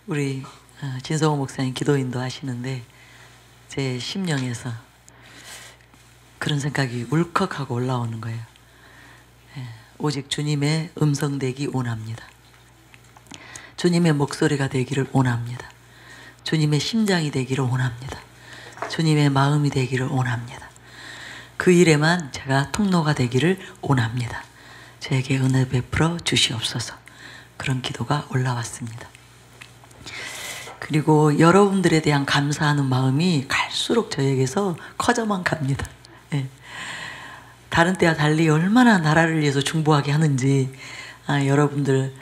우리 진성호 목사님 기도인도 하시는데 제 심령에서 그런 생각이 울컥하고 올라오는 거예요. 오직 주님의 음성 되기 원합니다. 주님의 목소리가 되기를 원합니다. 주님의 심장이 되기를 원합니다. 주님의 마음이 되기를 원합니다. 그 일에만 제가 통로가 되기를 원합니다. 저에게 은혜 베풀어 주시옵소서. 그런 기도가 올라왔습니다. 그리고 여러분들에 대한 감사하는 마음이 갈수록 저에게서 커져만 갑니다. 다른 때와 달리 얼마나 나라를 위해서 중보하게 하는지 여러분들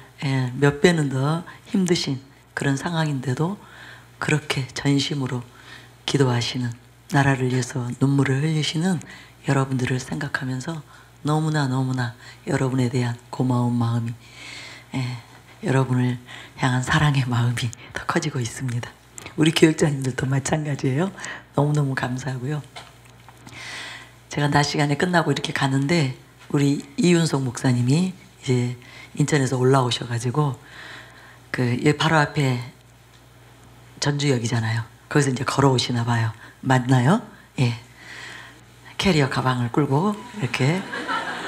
몇 배는 더 힘드신 그런 상황인데도 그렇게 전심으로 기도하시는, 나라를 위해서 눈물을 흘리시는 여러분들을 생각하면서 너무나 여러분에 대한 고마운 마음이, 여러분을 향한 사랑의 마음이 더 커지고 있습니다. 우리 교육자님들도 마찬가지예요. 너무너무 감사하고요. 제가 낮 시간에 끝나고 이렇게 가는데 우리 이윤석 목사님이 이제 인천에서 올라오셔가지고 바로 앞에 전주역이잖아요. 거기서 이제 걸어오시나 봐요. 맞나요? 예. 캐리어 가방을 끌고 이렇게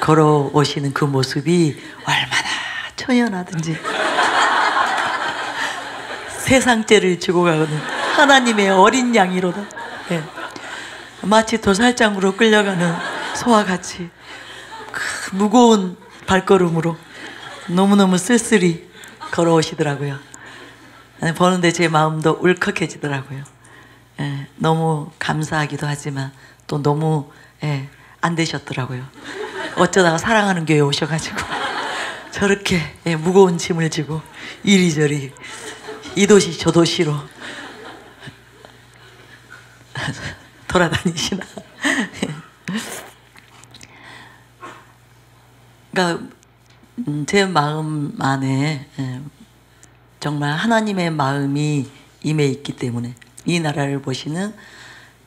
걸어오시는 그 모습이 얼마나 처연하든지 세상죄를 지고 가는 하나님의 어린 양이로다. 예. 마치 도살장으로 끌려가는 소와 같이 그 무거운 발걸음으로 너무너무 쓸쓸히 걸어오시더라고요. 보는데 제 마음도 울컥해지더라고요. 너무 감사하기도 하지만 또 너무 안 되셨더라고요. 어쩌다가 사랑하는 교회에 오셔가지고 저렇게 무거운 짐을 지고 이리저리 이 도시 저 도시로 돌아다니시나. 그러니까 제 마음 안에 정말 하나님의 마음이 임해 있기 때문에 이 나라를 보시는,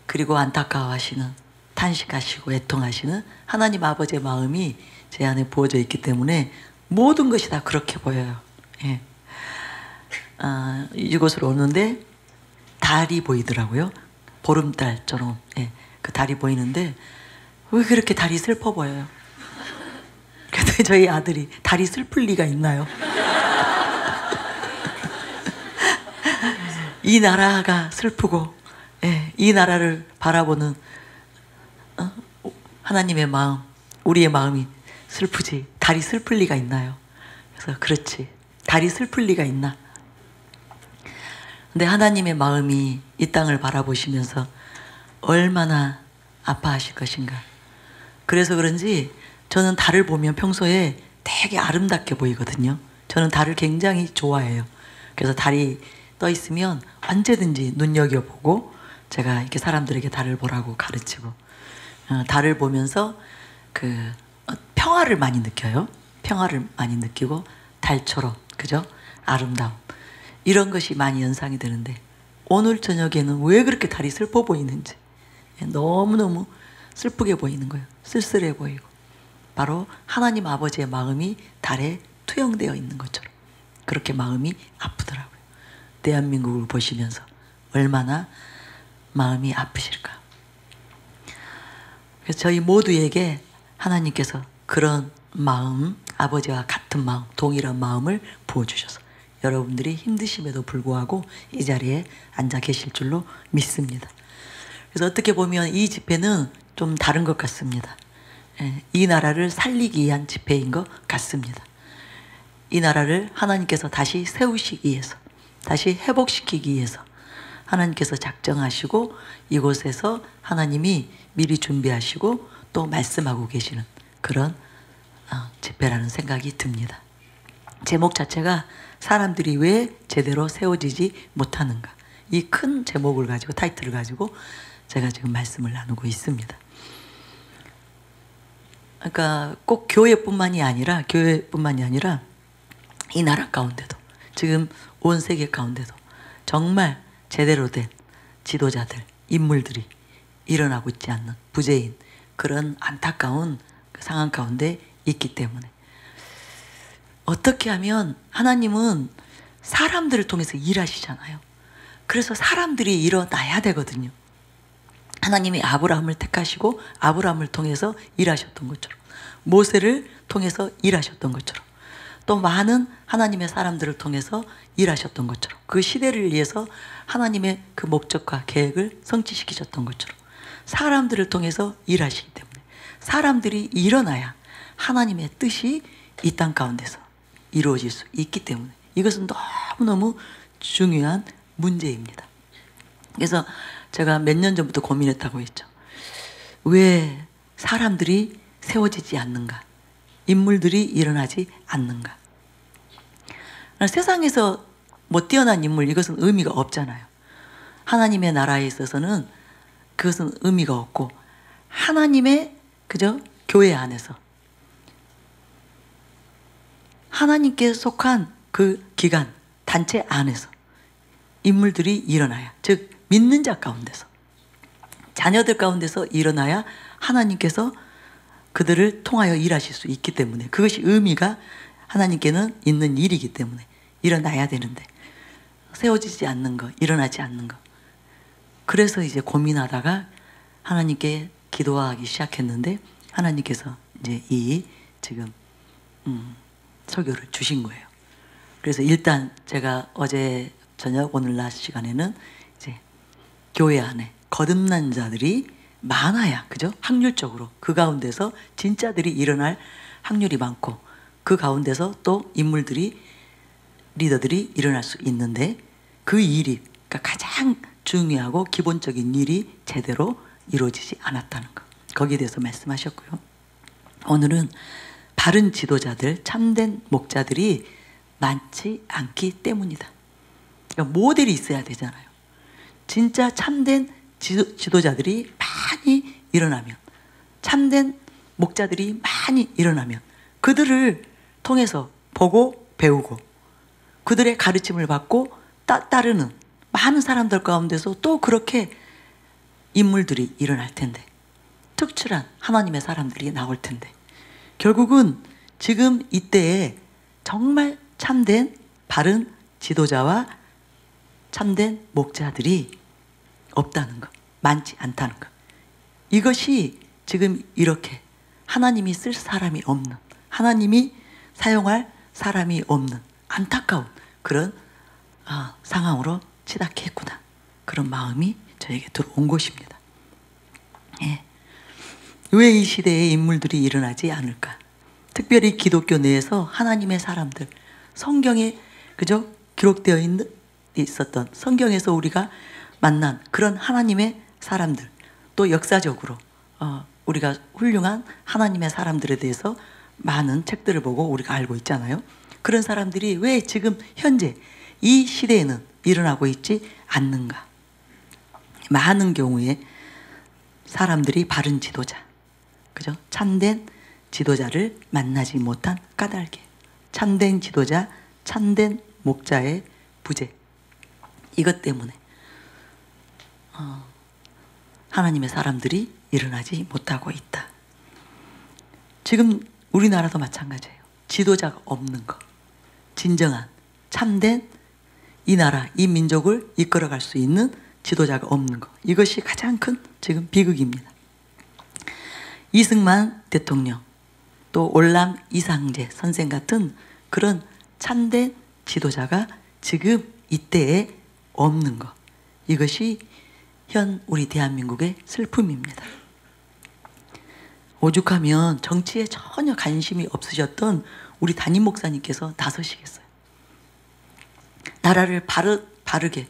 그리고 안타까워하시는, 탄식하시고 애통하시는 하나님 아버지의 마음이 제 안에 부어져 있기 때문에 모든 것이 다 그렇게 보여요. 이곳으로 오는데 달이 보이더라고요. 보름달처럼 그 달이 보이는데 왜 그렇게 달이 슬퍼 보여요? 그래서 저희 아들이 달이 슬플 리가 있나요? 이 나라가 슬프고 이 나라를 바라보는 하나님의 마음, 우리의 마음이 슬프지 달이 슬플 리가 있나요? 그래서 그렇지, 달이 슬플 리가 있나? 근데 하나님의 마음이 이 땅을 바라보시면서 얼마나 아파하실 것인가. 그래서 그런지 저는 달을 보면 평소에 되게 아름답게 보이거든요. 저는 달을 굉장히 좋아해요. 그래서 달이 떠 있으면 언제든지 눈여겨보고 제가 이렇게 사람들에게 달을 보라고 가르치고, 달을 보면서 평화를 많이 느껴요. 평화를 많이 느끼고 달처럼, 그죠? 아름다움, 이런 것이 많이 연상이 되는데 오늘 저녁에는 왜 그렇게 달이 슬퍼 보이는지, 너무너무 슬프게 보이는 거예요. 쓸쓸해 보이고, 바로 하나님 아버지의 마음이 달에 투영되어 있는 것처럼 그렇게 마음이 아프더라고요. 대한민국을 보시면서 얼마나 마음이 아프실까. 그래서 저희 모두에게 하나님께서 그런 마음, 아버지와 같은 마음, 동일한 마음을 부어주셔서 여러분들이 힘드심에도 불구하고 이 자리에 앉아 계실 줄로 믿습니다. 그래서 어떻게 보면 이 집회는 좀 다른 것 같습니다. 이 나라를 살리기 위한 집회인 것 같습니다. 이 나라를 하나님께서 다시 세우시기 위해서, 다시 회복시키기 위해서 하나님께서 작정하시고 이곳에서 하나님이 미리 준비하시고 또 말씀하고 계시는 그런 집회라는 생각이 듭니다. 제목 자체가 사람들이 왜 제대로 세워지지 못하는가, 이 큰 제목을 가지고, 타이틀을 가지고 제가 지금 말씀을 나누고 있습니다. 그러니까 꼭 교회뿐만이 아니라 이 나라 가운데도, 지금 온 세계 가운데도 정말 제대로 된 지도자들, 인물들이 일어나고 있지 않는 부재인 그런 안타까운 상황 가운데 있기 때문에 어떻게 하면 하나님은 사람들을 통해서 일하시잖아요. 그래서 사람들이 일어나야 되거든요. 하나님이 아브라함을 택하시고 아브라함을 통해서 일하셨던 것처럼, 모세를 통해서 일하셨던 것처럼, 또 많은 하나님의 사람들을 통해서 일하셨던 것처럼, 그 시대를 위해서 하나님의 그 목적과 계획을 성취시키셨던 것처럼 사람들을 통해서 일하시기 때문에, 사람들이 일어나야 하나님의 뜻이 이 땅 가운데서 이루어질 수 있기 때문에 이것은 너무너무 중요한 문제입니다. 그래서 제가 몇 년 전부터 고민했다고 했죠. 왜 사람들이 세워지지 않는가? 인물들이 일어나지 않는가? 세상에서 뭐 뛰어난 인물, 이것은 의미가 없잖아요. 하나님의 나라에 있어서는 그것은 의미가 없고, 하나님의 그저 교회 안에서 하나님께 속한 그 기관, 단체 안에서 인물들이 일어나야, 즉 믿는 자 가운데서, 자녀들 가운데서 일어나야 하나님께서 그들을 통하여 일하실 수 있기 때문에, 그것이 의미가 하나님께는 있는 일이기 때문에 일어나야 되는데, 세워지지 않는 거, 일어나지 않는 거. 그래서 이제 고민하다가 하나님께 기도하기 시작했는데, 하나님께서 이제 이 지금 설교를 주신 거예요. 그래서 일단 제가 어제 저녁 오늘 낮 시간에는 이제 교회 안에 거듭난 자들이 많아야, 그죠? 확률적으로 그 가운데서 진짜들이 일어날 확률이 많고, 그 가운데서 또 인물들이, 리더들이 일어날 수 있는데, 그 일이, 그러니까 가장 중요하고 기본적인 일이 제대로 이루어지지 않았다는 것, 거기에 대해서 말씀하셨고요. 오늘은 바른 지도자들, 참된 목자들이 많지 않기 때문이다. 그러니까 모델이 있어야 되잖아요. 진짜 참된 지도자들이 많이 일어나면, 참된 목자들이 많이 일어나면, 그들을 통해서 보고 배우고 그들의 가르침을 받고 따르는 많은 사람들 가운데서 또 그렇게 인물들이 일어날 텐데, 특출한 하나님의 사람들이 나올 텐데, 결국은 지금 이때에 정말 참된 바른 지도자와 참된 목자들이 없다는 것, 많지 않다는 것. 이것이 지금 이렇게 하나님이 쓸 사람이 없는, 하나님이 사용할 사람이 없는 안타까운 그런 상황으로 치닫겠구나, 그런 마음이 저에게 들어온 것입니다. 예. 왜 이 시대에 인물들이 일어나지 않을까? 특별히 기독교 내에서 하나님의 사람들, 성경에 그저 기록되어 있었던, 성경에서 우리가 만난 그런 하나님의 사람들, 또 역사적으로 우리가 훌륭한 하나님의 사람들에 대해서 많은 책들을 보고 우리가 알고 있잖아요. 그런 사람들이 왜 지금 현재 이 시대에는 일어나고 있지 않는가? 많은 경우에 사람들이 바른 지도자, 그죠? 참된 지도자를 만나지 못한 까닭에, 참된 지도자, 참된 목자의 부재, 이것 때문에 하나님의 사람들이 일어나지 못하고 있다. 지금 우리나라도 마찬가지예요. 지도자가 없는 것, 진정한 참된 이 나라, 이 민족을 이끌어갈 수 있는 지도자가 없는 것, 이것이 가장 큰 지금 비극입니다. 이승만 대통령, 또 올람 이상재 선생 같은 그런 참된 지도자가 지금 이때에 없는 것, 이것이 현 우리 대한민국의 슬픔입니다. 오죽하면 정치에 전혀 관심이 없으셨던 우리 담임 목사님께서 나서시겠어요. 나라를 바르게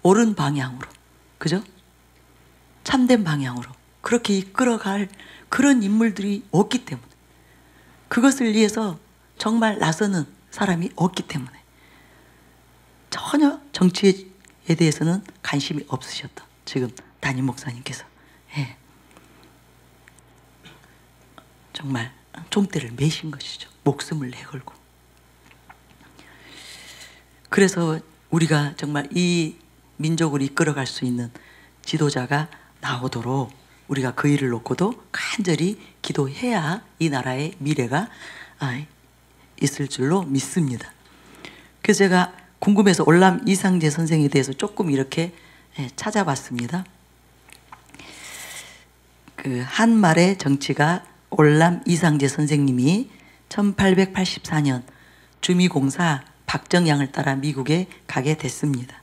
옳은 방향으로, 그죠? 참된 방향으로 그렇게 이끌어갈 그런 인물들이 없기 때문에, 그것을 위해서 정말 나서는 사람이 없기 때문에 전혀 정치에 대해서는 관심이 없으셨던 지금 담임 목사님께서 정말 종대를 매신 것이죠. 목숨을 내걸고. 그래서 우리가 정말 이 민족을 이끌어갈 수 있는 지도자가 나오도록 우리가 그 일을 놓고도 간절히 기도해야 이 나라의 미래가 있을 줄로 믿습니다. 그래서 제가 궁금해서 올람 이상재 선생에 대해서 조금 이렇게 찾아봤습니다. 그 한말의 정치가 올람 이상재 선생님이 1884년 주미공사 박정양을 따라 미국에 가게 됐습니다.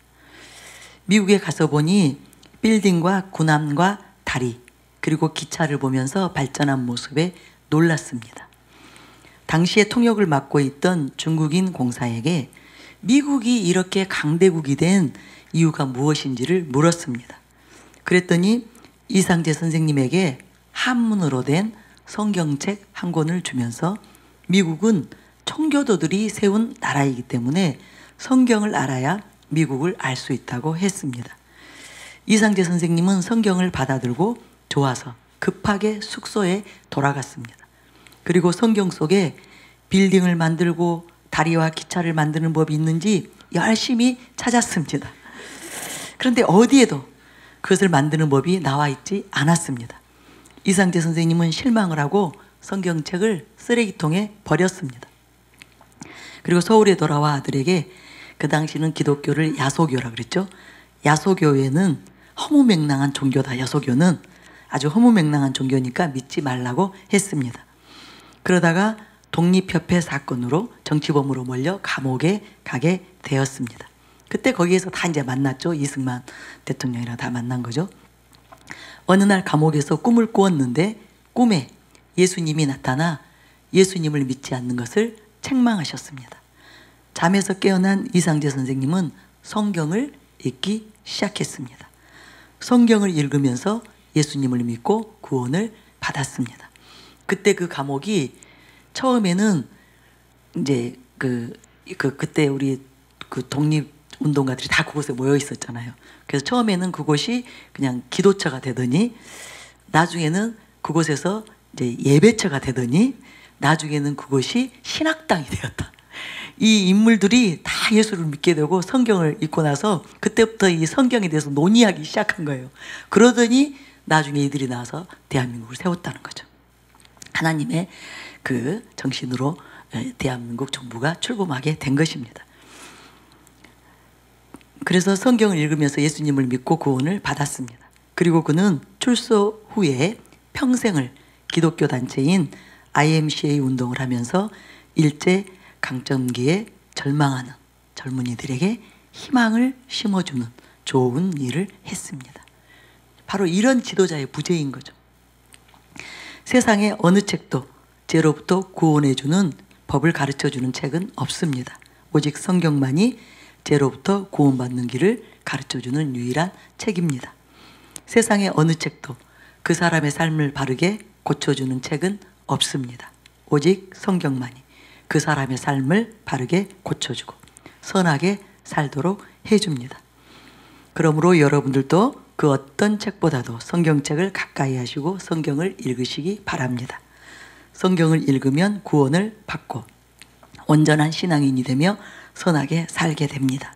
미국에 가서 보니 빌딩과 군함과 다리 그리고 기차를 보면서 발전한 모습에 놀랐습니다. 당시에 통역을 맡고 있던 중국인 공사에게 미국이 이렇게 강대국이 된 이유가 무엇인지를 물었습니다. 그랬더니 이상재 선생님에게 한문으로 된 성경책 한 권을 주면서 미국은 청교도들이 세운 나라이기 때문에 성경을 알아야 미국을 알 수 있다고 했습니다. 이상재 선생님은 성경을 받아들고 좋아서 급하게 숙소에 돌아갔습니다. 그리고 성경 속에 빌딩을 만들고 다리와 기차를 만드는 법이 있는지 열심히 찾았습니다. 그런데 어디에도 그것을 만드는 법이 나와 있지 않았습니다. 이상재 선생님은 실망을 하고 성경책을 쓰레기통에 버렸습니다. 그리고 서울에 돌아와 아들에게, 그 당시는 기독교를 야소교라 그랬죠. 야소교회는 허무맹랑한 종교다. 야소교는 아주 허무맹랑한 종교니까 믿지 말라고 했습니다. 그러다가 독립협회 사건으로 정치범으로 몰려 감옥에 가게 되었습니다. 그때 거기에서 다 이제 만났죠. 이승만 대통령이랑 다 만난 거죠. 어느 날 감옥에서 꿈을 꾸었는데 꿈에 예수님이 나타나 예수님을 믿지 않는 것을 책망하셨습니다. 잠에서 깨어난 이상재 선생님은 성경을 읽기 시작했습니다. 성경을 읽으면서 예수님을 믿고 구원을 받았습니다. 그때 그 감옥이 처음에는 이제 그때 우리 그 독립운동가들이 다 그곳에 모여 있었잖아요. 그래서 처음에는 그곳이 그냥 기도처가 되더니 나중에는 그곳에서 이제 예배처가 되더니 나중에는 그곳이 신학당이 되었다. 이 인물들이 다 예수를 믿게 되고 성경을 읽고 나서 그때부터 이 성경에 대해서 논의하기 시작한 거예요. 그러더니 나중에 이들이 나와서 대한민국을 세웠다는 거죠. 하나님의 그 정신으로 대한민국 정부가 출범하게 된 것입니다. 그래서 성경을 읽으면서 예수님을 믿고 구원을 받았습니다. 그리고 그는 출소 후에 평생을 기독교 단체인 IMCA 운동을 하면서 일제 강점기에 절망하는 젊은이들에게 희망을 심어주는 좋은 일을 했습니다. 바로 이런 지도자의 부재인 거죠. 세상에 어느 책도 죄로부터 구원해주는 법을 가르쳐주는 책은 없습니다. 오직 성경만이 죄로부터 구원받는 길을 가르쳐주는 유일한 책입니다. 세상에 어느 책도 그 사람의 삶을 바르게 고쳐주는 책은 없습니다. 오직 성경만이 그 사람의 삶을 바르게 고쳐주고 선하게 살도록 해줍니다. 그러므로 여러분들도 그 어떤 책보다도 성경책을 가까이 하시고 성경을 읽으시기 바랍니다. 성경을 읽으면 구원을 받고 온전한 신앙인이 되며 선하게 살게 됩니다.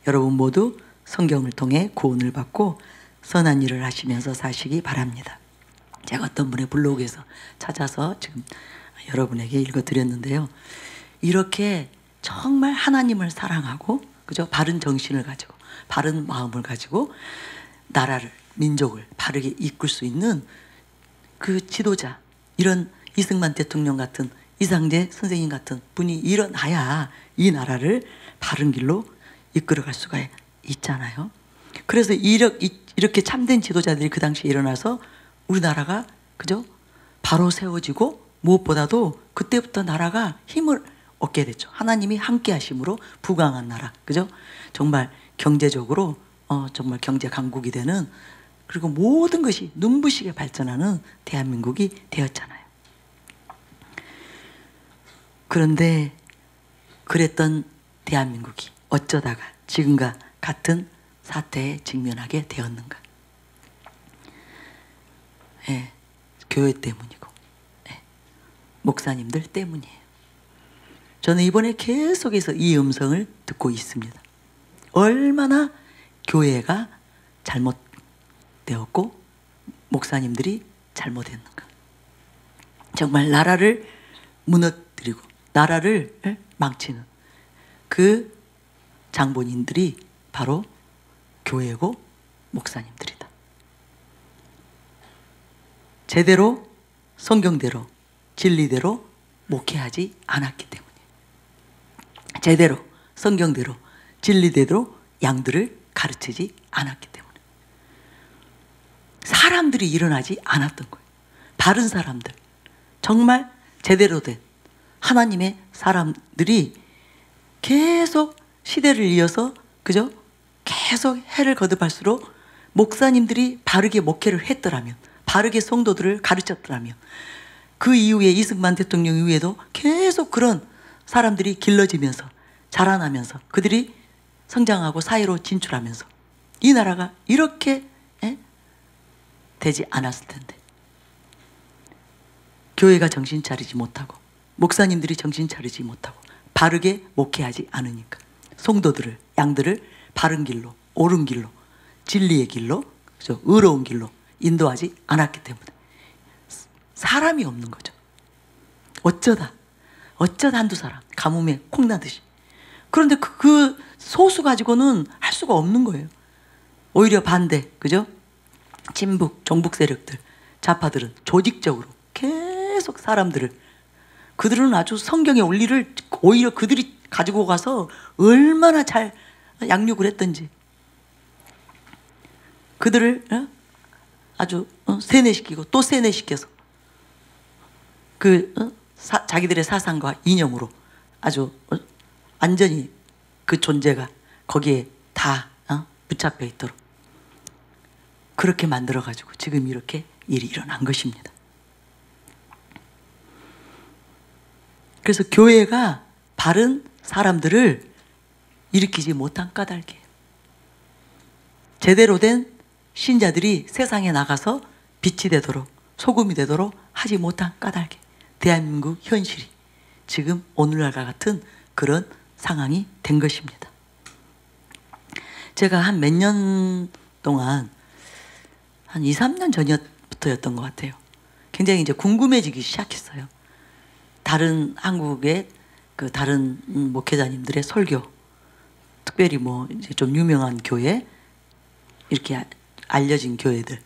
여러분 모두 성경을 통해 구원을 받고 선한 일을 하시면서 사시기 바랍니다. 제가 어떤 분의 블로그에서 찾아서 지금 여러분에게 읽어드렸는데요. 이렇게 정말 하나님을 사랑하고, 그죠? 바른 정신을 가지고, 바른 마음을 가지고 나라를, 민족을 바르게 이끌 수 있는 그 지도자, 이런 이승만 대통령 같은, 이상재 선생님 같은 분이 일어나야 이 나라를 바른 길로 이끌어갈 수가 있잖아요. 그래서 이렇게 참된 지도자들이 그 당시에 일어나서 우리나라가, 그죠? 바로 세워지고 무엇보다도 그때부터 나라가 힘을 얻게 됐죠. 하나님이 함께 하심으로 부강한 나라, 그죠? 정말 경제적으로 정말 경제 강국이 되는, 그리고 모든 것이 눈부시게 발전하는 대한민국이 되었잖아요. 그런데 그랬던 대한민국이 어쩌다가 지금과 같은 사태에 직면하게 되었는가? 교회 때문이고 목사님들 때문이에요. 저는 이번에 계속해서 이 음성을 듣고 있습니다. 얼마나 교회가 잘못되었고 목사님들이 잘못했는가. 정말 나라를 무너뜨리고 나라를 망치는 그 장본인들이 바로 교회고 목사님들이다. 제대로 성경대로 진리대로 목회하지 않았기 때문에, 제대로 성경대로 진리대로 양들을 가르치지 않았기 때문에 사람들이 일어나지 않았던 거예요. 바른 사람들, 정말 제대로 된 하나님의 사람들이 계속 시대를 이어서, 그죠? 계속 해를 거듭할수록 목사님들이 바르게 목회를 했더라면, 바르게 성도들을 가르쳤더라면, 그 이후에 이승만 대통령 이후에도 계속 그런 사람들이 길러지면서 자라나면서 그들이 성장하고 사회로 진출하면서 이 나라가 이렇게 되지 않았을 텐데, 교회가 정신 차리지 못하고 목사님들이 정신 차리지 못하고 바르게 목회하지 않으니까 성도들을, 양들을 바른 길로, 옳은 길로, 진리의 길로, 그죠? 의로운 길로 인도하지 않았기 때문에 사람이 없는 거죠. 어쩌다 한두 사람, 가뭄에 콩나듯이. 그런데 그 소수 가지고는 할 수가 없는 거예요. 오히려 반대, 그죠? 친북, 종북 세력들, 좌파들은 조직적으로 계속 사람들을, 그들은 아주 성경의 원리를 오히려 그들이 가지고 가서 얼마나 잘 양육을 했던지 그들을 아주 세뇌시키고 또 세뇌시켜서 자기들의 사상과 이념으로 아주 완전히 그 존재가 거기에 다 붙잡혀 있도록 그렇게 만들어가지고 지금 이렇게 일이 일어난 것입니다. 그래서 교회가 바른 사람들을 일으키지 못한 까닭이에요. 제대로 된 신자들이 세상에 나가서 빛이 되도록, 소금이 되도록 하지 못한 까닭이에요. 대한민국 현실이 지금 오늘날과 같은 그런 상황이 된 것입니다. 제가 한 몇 년 동안, 한 2, 3년 전부터였던 것 같아요. 굉장히 이제 궁금해지기 시작했어요. 다른 한국의 그 다른 목회자님들의 설교, 특별히 뭐 이제 좀 유명한 교회, 이렇게 알려진 교회들,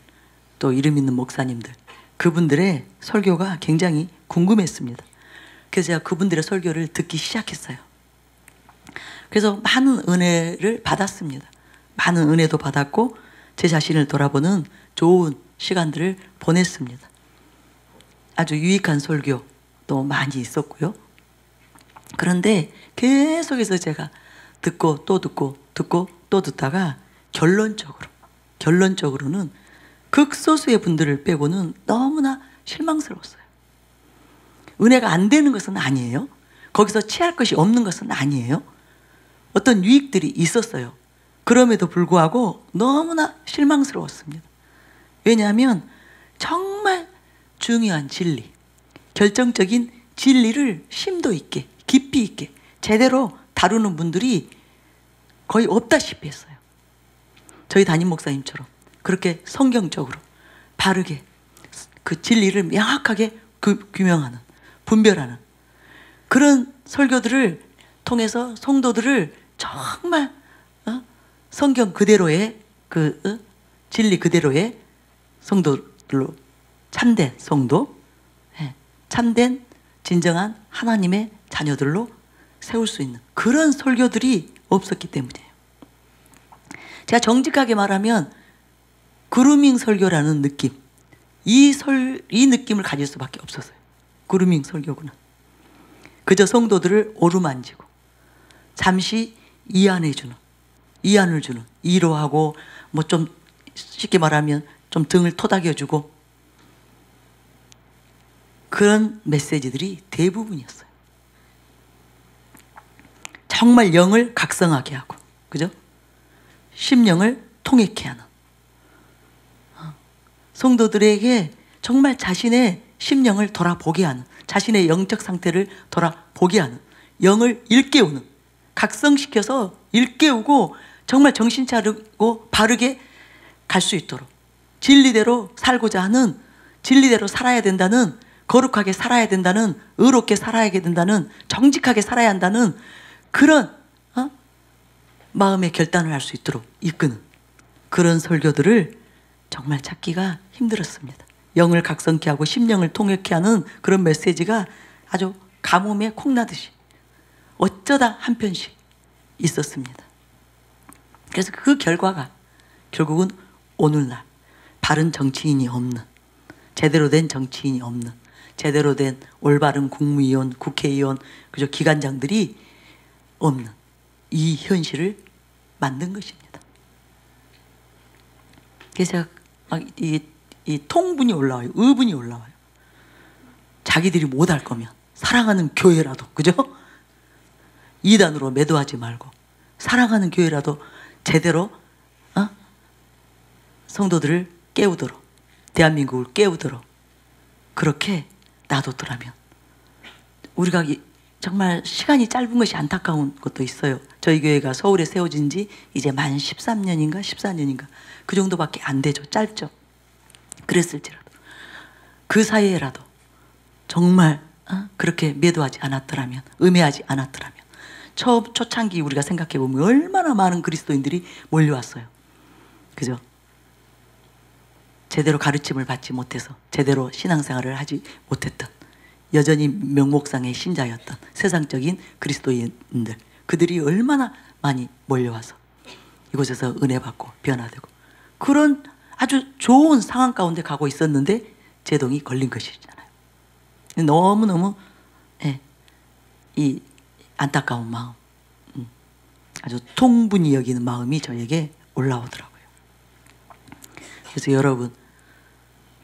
또 이름 있는 목사님들, 그분들의 설교가 굉장히 궁금했습니다. 그래서 제가 그분들의 설교를 듣기 시작했어요. 그래서 많은 은혜를 받았습니다. 많은 은혜도 받았고 제 자신을 돌아보는 좋은 시간들을 보냈습니다. 아주 유익한 설교도 많이 있었고요. 그런데 계속해서 제가 듣고 또 듣고 또 듣다가 결론적으로는 극소수의 분들을 빼고는 너무나 실망스러웠어요. 은혜가 안 되는 것은 아니에요. 거기서 취할 것이 없는 것은 아니에요. 어떤 유익들이 있었어요. 그럼에도 불구하고 너무나 실망스러웠습니다. 왜냐하면 정말 중요한 진리, 결정적인 진리를 심도 있게, 깊이 있게 제대로 다루는 분들이 거의 없다시피 했어요. 저희 담임 목사님처럼 그렇게 성경적으로 바르게 그 진리를 명확하게 규명하는, 분별하는 그런 설교들을 통해서 성도들을 정말 성경 그대로의 진리 그대로의 성도들로, 참된 성도, 참된 진정한 하나님의 자녀들로 세울 수 있는 그런 설교들이 없었기 때문이에요. 제가 정직하게 말하면 그루밍 설교라는 느낌, 이 느낌을 가질 수밖에 없었어요. 그루밍 설교구나. 그저 성도들을 오르만지고 잠시 이안을 주는, 위로하고 뭐 좀 쉽게 말하면 좀 등을 토닥여주고 그런 메시지들이 대부분이었어요. 정말 영을 각성하게 하고, 그죠? 심령을 통역케 하는, 성도들에게 정말 자신의 심령을 돌아보게 하는, 자신의 영적 상태를 돌아보게 하는, 영을 일깨우는, 각성시켜서 일깨우고 정말 정신 차리고 바르게 갈 수 있도록 진리대로 살고자 하는, 진리대로 살아야 된다는, 거룩하게 살아야 된다는, 의롭게 살아야 된다는, 정직하게 살아야 한다는 그런 마음의 결단을 할 수 있도록 이끄는 그런 설교들을 정말 찾기가 힘들었습니다. 영을 각성케 하고 심령을 통역케 하는 그런 메시지가 아주 가뭄에 콩나듯이 어쩌다 한 편씩 있었습니다. 그래서 그 결과가 결국은 오늘날 바른 정치인이 없는, 제대로 된 정치인이 없는, 제대로 된 올바른 국무위원, 국회의원, 그저 기관장들이 없는 이 현실을 만든 것입니다. 그래서 막 이 통분이 올라와요. 의분이 올라와요. 자기들이 못할 거면 사랑하는 교회라도, 그죠? 이단으로 매도하지 말고 사랑하는 교회라도 제대로 성도들을 깨우도록, 대한민국을 깨우도록 그렇게 놔뒀더라면, 우리가 정말 시간이 짧은 것이 안타까운 것도 있어요. 저희 교회가 서울에 세워진 지 이제 만 13년인가 14년인가 그 정도밖에 안 되죠. 짧죠. 그랬을지라도 그 사이에라도 정말 그렇게 매도하지 않았더라면, 음해하지 않았더라면, 초창기 우리가 생각해 보면 얼마나 많은 그리스도인들이 몰려왔어요. 그죠? 제대로 가르침을 받지 못해서 제대로 신앙생활을 하지 못했던, 여전히 명목상의 신자였던 세상적인 그리스도인들, 그들이 얼마나 많이 몰려와서 이곳에서 은혜 받고 변화되고 그런 아주 좋은 상황 가운데 가고 있었는데 제동이 걸린 것이잖아요. 너무너무 이 안타까운 마음, 아주 통분히 여기는 마음이 저에게 올라오더라고요. 그래서 여러분,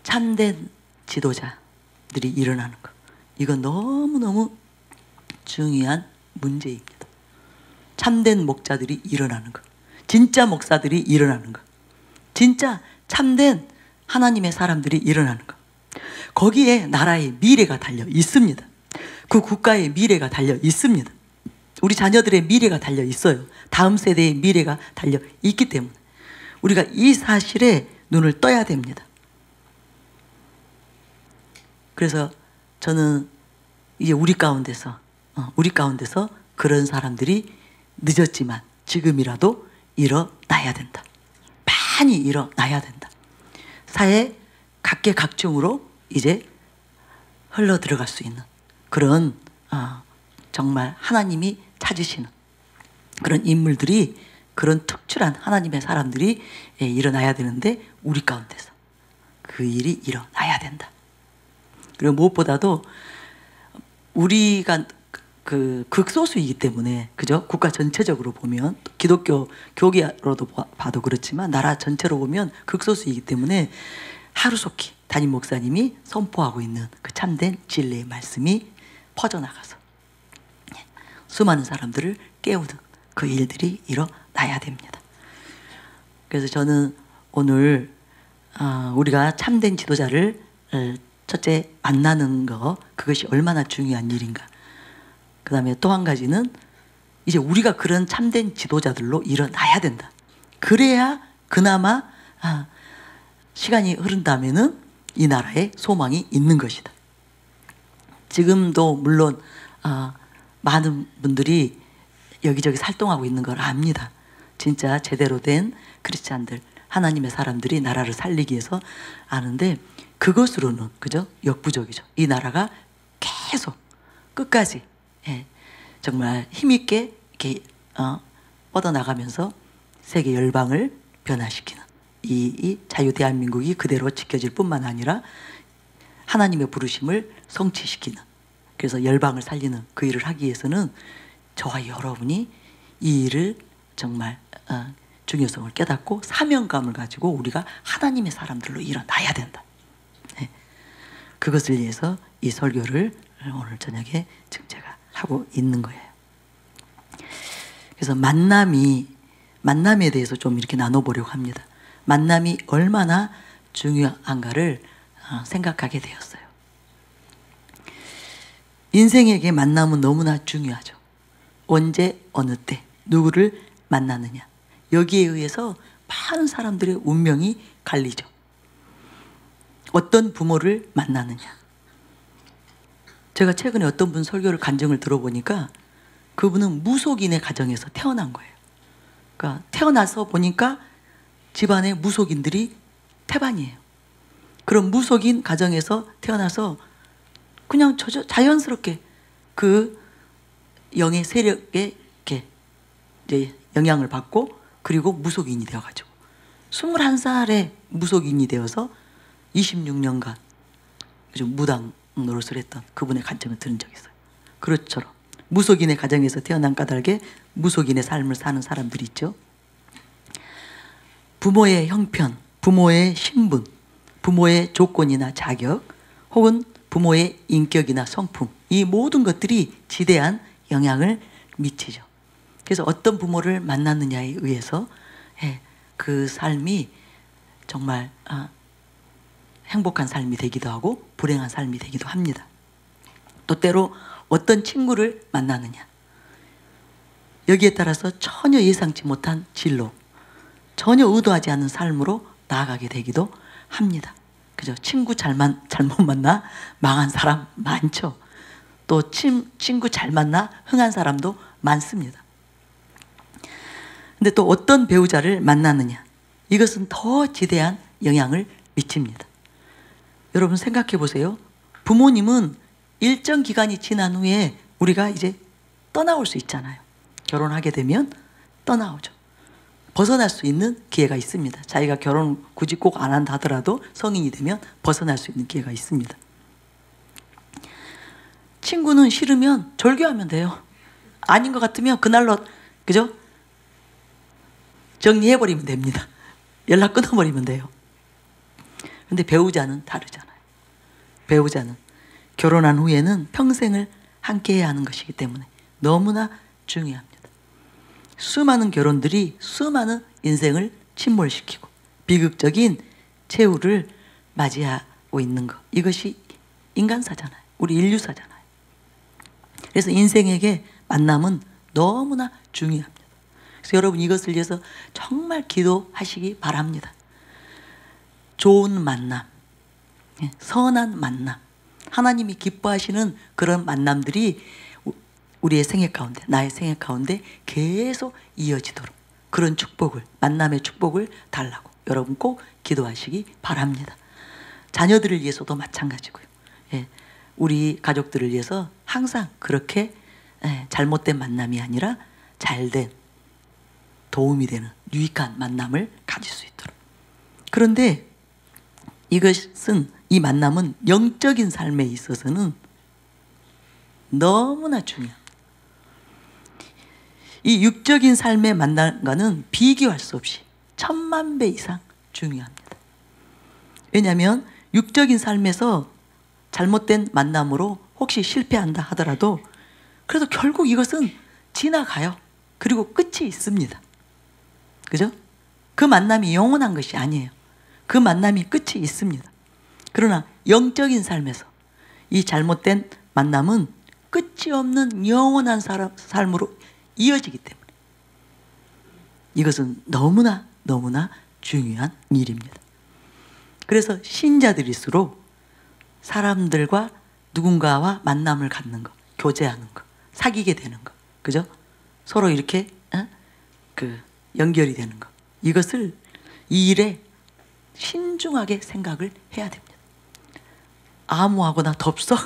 참된 지도자들이 일어나는 것, 이건 너무너무 중요한 문제입니다. 참된 목자들이 일어나는 것, 진짜 목사들이 일어나는 것, 진짜 참된 하나님의 사람들이 일어나는 것, 거기에 나라의 미래가 달려 있습니다. 그 국가의 미래가 달려 있습니다. 우리 자녀들의 미래가 달려 있어요. 다음 세대의 미래가 달려 있기 때문에 우리가 이 사실에 눈을 떠야 됩니다. 그래서 저는 이제 우리 가운데서 그런 사람들이 늦었지만 지금이라도 일어나야 된다. 많이 일어나야 된다. 사회 각계각층으로 이제 흘러 들어갈 수 있는 그런 정말 하나님이 찾으시는 그런 인물들이, 그런 특출한 하나님의 사람들이 일어나야 되는데 우리 가운데서 그 일이 일어나야 된다. 그리고 무엇보다도 우리가 그 극소수이기 때문에, 그죠? 국가 전체적으로 보면, 기독교 교계로도 봐도 그렇지만 나라 전체로 보면 극소수이기 때문에 하루속히 담임 목사님이 선포하고 있는 그 참된 진리의 말씀이 퍼져나가서 수많은 사람들을 깨우는 그 일들이 일어나야 됩니다. 그래서 저는 오늘 우리가 참된 지도자를 첫째 만나는 거, 그것이 얼마나 중요한 일인가. 그 다음에 또 한 가지는 이제 우리가 그런 참된 지도자들로 일어나야 된다. 그래야 그나마 시간이 흐른다면은 이 나라에 소망이 있는 것이다. 지금도 물론 많은 분들이 여기저기 살동하고 있는 걸 압니다. 진짜 제대로 된 크리스찬들, 하나님의 사람들이 나라를 살리기 위해서 아는데, 그것으로는, 그죠? 역부족이죠. 이 나라가 계속 끝까지 정말 힘있게 이렇게 뻗어나가면서 세계 열방을 변화시키는 이 자유 대한민국이 그대로 지켜질 뿐만 아니라 하나님의 부르심을 성취시키는, 그래서 열방을 살리는 그 일을 하기 위해서는 저와 여러분이 이 일을 정말 중요성을 깨닫고 사명감을 가지고 우리가 하나님의 사람들로 일어나야 된다. 그것을 위해서 이 설교를 오늘 저녁에 지금 제가 하고 있는 거예요. 그래서 만남에 대해서 좀 이렇게 나눠보려고 합니다. 만남이 얼마나 중요한가를 생각하게 되었어요. 인생에게 만남은 너무나 중요하죠. 언제, 어느 때, 누구를 만나느냐, 여기에 의해서 많은 사람들의 운명이 갈리죠. 어떤 부모를 만나느냐. 제가 최근에 어떤 분 설교를 간증을 들어보니까 그분은 무속인의 가정에서 태어난 거예요. 그러니까 태어나서 보니까 집안에 무속인들이 태반이에요. 그런 무속인 가정에서 태어나서 그냥 자연스럽게 그 영의 세력에 이렇게 이제 영향을 받고 그리고 무속인이 되어가지고 21살에 무속인이 되어서 26년간 무당 노릇을 했던 그분의 관점을 들은 적이 있어요. 그렇처럼 무속인의 가정에서 태어난 까닭에 무속인의 삶을 사는 사람들이 있죠. 부모의 형편, 부모의 신분, 부모의 조건이나 자격, 혹은 부모의 인격이나 성품, 이 모든 것들이 지대한 영향을 미치죠. 그래서 어떤 부모를 만났느냐에 의해서 그 삶이 정말 행복한 삶이 되기도 하고 불행한 삶이 되기도 합니다. 또 때로 어떤 친구를 만나느냐, 여기에 따라서 전혀 예상치 못한 진로, 전혀 의도하지 않은 삶으로 나아가게 되기도 합니다. 그죠? 친구 잘못 만나 망한 사람 많죠. 또 친구 잘 만나 흥한 사람도 많습니다. 근데 또 어떤 배우자를 만나느냐, 이것은 더 지대한 영향을 미칩니다. 여러분 생각해 보세요. 부모님은 일정 기간이 지난 후에 우리가 이제 떠나올 수 있잖아요. 결혼하게 되면 떠나오죠. 벗어날 수 있는 기회가 있습니다. 자기가 결혼 굳이 꼭 안 한다 하더라도 성인이 되면 벗어날 수 있는 기회가 있습니다. 친구는 싫으면 절교하면 돼요. 아닌 것 같으면 그날로, 그죠? 정리해버리면 됩니다. 연락 끊어버리면 돼요. 근데 배우자는 다르잖아요. 배우자는 결혼한 후에는 평생을 함께 해야 하는 것이기 때문에 너무나 중요합니다. 수많은 결혼들이 수많은 인생을 침몰시키고 비극적인 최후를 맞이하고 있는 것, 이것이 인간사잖아요. 우리 인류사잖아요. 그래서 인생에게 만남은 너무나 중요합니다. 그래서 여러분 이것을 위해서 정말 기도하시기 바랍니다. 좋은 만남, 선한 만남, 하나님이 기뻐하시는 그런 만남들이 우리의 생애 가운데, 나의 생애 가운데 계속 이어지도록 그런 축복을, 만남의 축복을 달라고 여러분 꼭 기도하시기 바랍니다. 자녀들을 위해서도 마찬가지고요. 우리 가족들을 위해서 항상 그렇게 잘못된 만남이 아니라 잘된, 도움이 되는 유익한 만남을 가질 수 있도록. 그런데 이것은, 이 만남은 영적인 삶에 있어서는 너무나 중요합니다. 이 육적인 삶의 만남과는 비교할 수 없이 1000만 배 이상 중요합니다. 왜냐하면 육적인 삶에서 잘못된 만남으로 혹시 실패한다 하더라도 그래도 결국 이것은 지나가요. 그리고 끝이 있습니다. 그죠? 그 만남이 영원한 것이 아니에요. 그 만남이 끝이 있습니다. 그러나 영적인 삶에서 이 잘못된 만남은 끝이 없는 영원한 삶으로 이어지기 때문에 이것은 너무나 중요한 일입니다. 그래서 신자들일수록 사람들과 누군가와 만남을 갖는 것, 교제하는 것, 사귀게 되는 것, 그죠? 서로 이렇게 연결이 되는 것, 이것을, 이 일에 신중하게 생각을 해야 됩니다. 아무하고나 덥석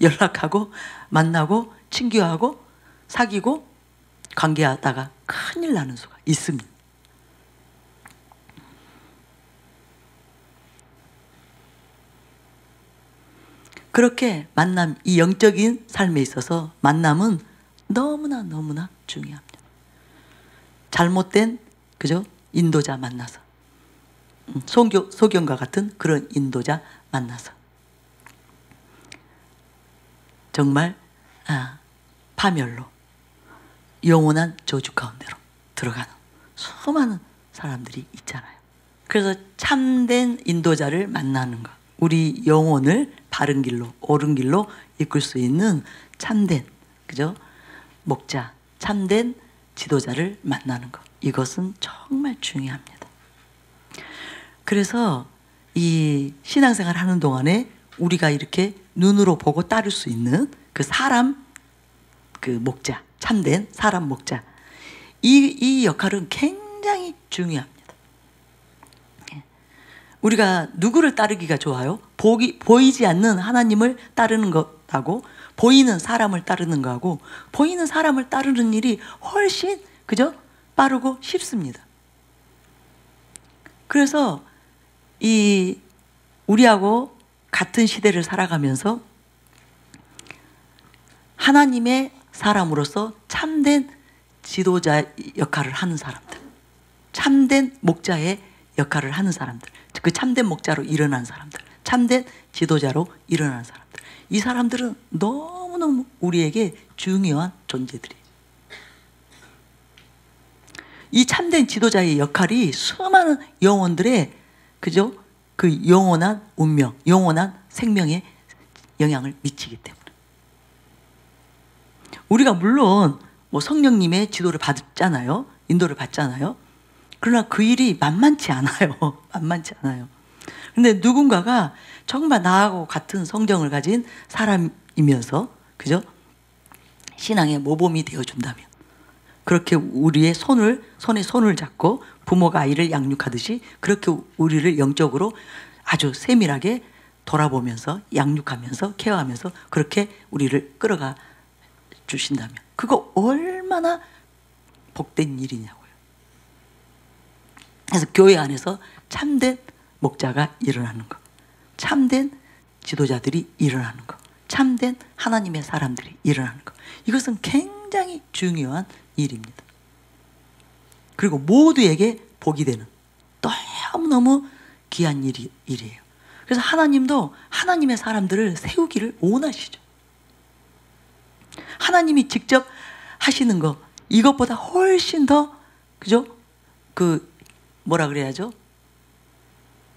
연락하고 만나고 친교하고 사귀고 관계하다가 큰일 나는 수가 있습니다. 그렇게 만남, 이 영적인 삶에 있어서 만남은 너무나 중요합니다. 잘못된, 그죠? 인도자 만나서, 소경과 같은 그런 인도자 만나서 정말 파멸로, 영원한 저주 가운데로 들어가는 수많은 사람들이 있잖아요. 그래서 참된 인도자를 만나는 것, 우리 영혼을 바른 길로, 옳은 길로 이끌 수 있는 참된, 그죠? 목자, 참된 지도자를 만나는 것, 이것은 정말 중요합니다. 그래서 이 신앙생활 하는 동안에 우리가 이렇게 눈으로 보고 따를 수 있는 그 사람, 그 목자, 참된 사람 목자, 이 역할은 굉장히 중요합니다. 우리가 누구를 따르기가 좋아요? 보이지 않는 하나님을 따르는 것하고 보이는 사람을 따르는 거하고, 보이는 사람을 따르는 일이 훨씬 그죠? 빠르고 쉽습니다. 그래서 우리하고 같은 시대를 살아가면서 하나님의 사람으로서 참된 지도자 역할을 하는 사람들, 참된 목자의 역할을 하는 사람들, 그 참된 목자로 일어난 사람들, 참된 지도자로 일어난 사람들, 이 사람들은 너무너무 우리에게 중요한 존재들이에요. 이 참된 지도자의 역할이 수많은 영혼들의 그죠? 그 영원한 운명, 영원한 생명에 영향을 미치기 때문에, 우리가 물론 뭐 성령님의 지도를 받잖아요, 인도를 받잖아요. 그러나 그 일이 만만치 않아요. 만만치 않아요. 근데 누군가가 정말 나하고 같은 성정을 가진 사람이면서 그죠? 신앙의 모범이 되어준다면, 그렇게 우리의 손에 손을 잡고 부모가 아이를 양육하듯이 그렇게 우리를 영적으로 아주 세밀하게 돌아보면서 양육하면서 케어하면서 그렇게 우리를 끌어가 주신다면, 그거 얼마나 복된 일이냐고요. 그래서 교회 안에서 참된 목자가 일어나는 것, 참된 지도자들이 일어나는 것, 참된 하나님의 사람들이 일어나는 것, 이것은 굉장히 중요한 일입니다. 그리고 모두에게 복이 되는 너무너무 귀한 일이에요. 그래서 하나님도 하나님의 사람들을 세우기를 원하시죠. 하나님이 직접 하시는 거, 이것보다 훨씬 더 그죠? 그 뭐라 그래야죠?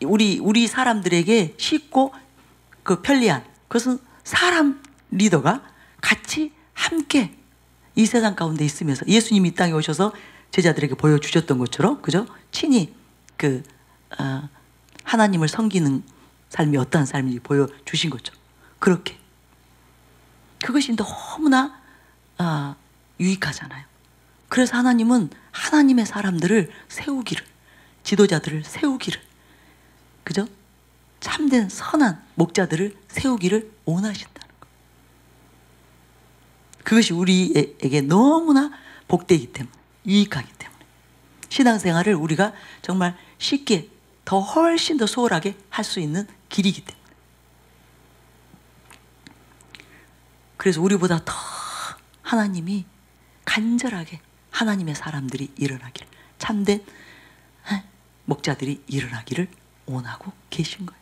우리 사람들에게 쉽고 그 편리한, 그것은 사람 리더가 같이 함께 이 세상 가운데 있으면서 예수님이 이 땅에 오셔서 제자들에게 보여주셨던 것처럼 그죠? 친히 하나님을 섬기는 삶이 어떠한 삶인지 보여주신 거죠. 그렇게 그것이 너무나 유익하잖아요. 그래서 하나님은 하나님의 사람들을 세우기를, 지도자들을 세우기를, 그죠? 참된 선한 목자들을 세우기를 원하신다는 것. 그것이 우리에게 너무나 복되기 때문에, 유익하기 때문에, 신앙생활을 우리가 정말 쉽게 더 훨씬 더 수월하게 할 수 있는 길이기 때문에, 그래서 우리보다 더 하나님이 간절하게 하나님의 사람들이 일어나기를, 참된 목자들이 일어나기를 원하고 계신 거예요.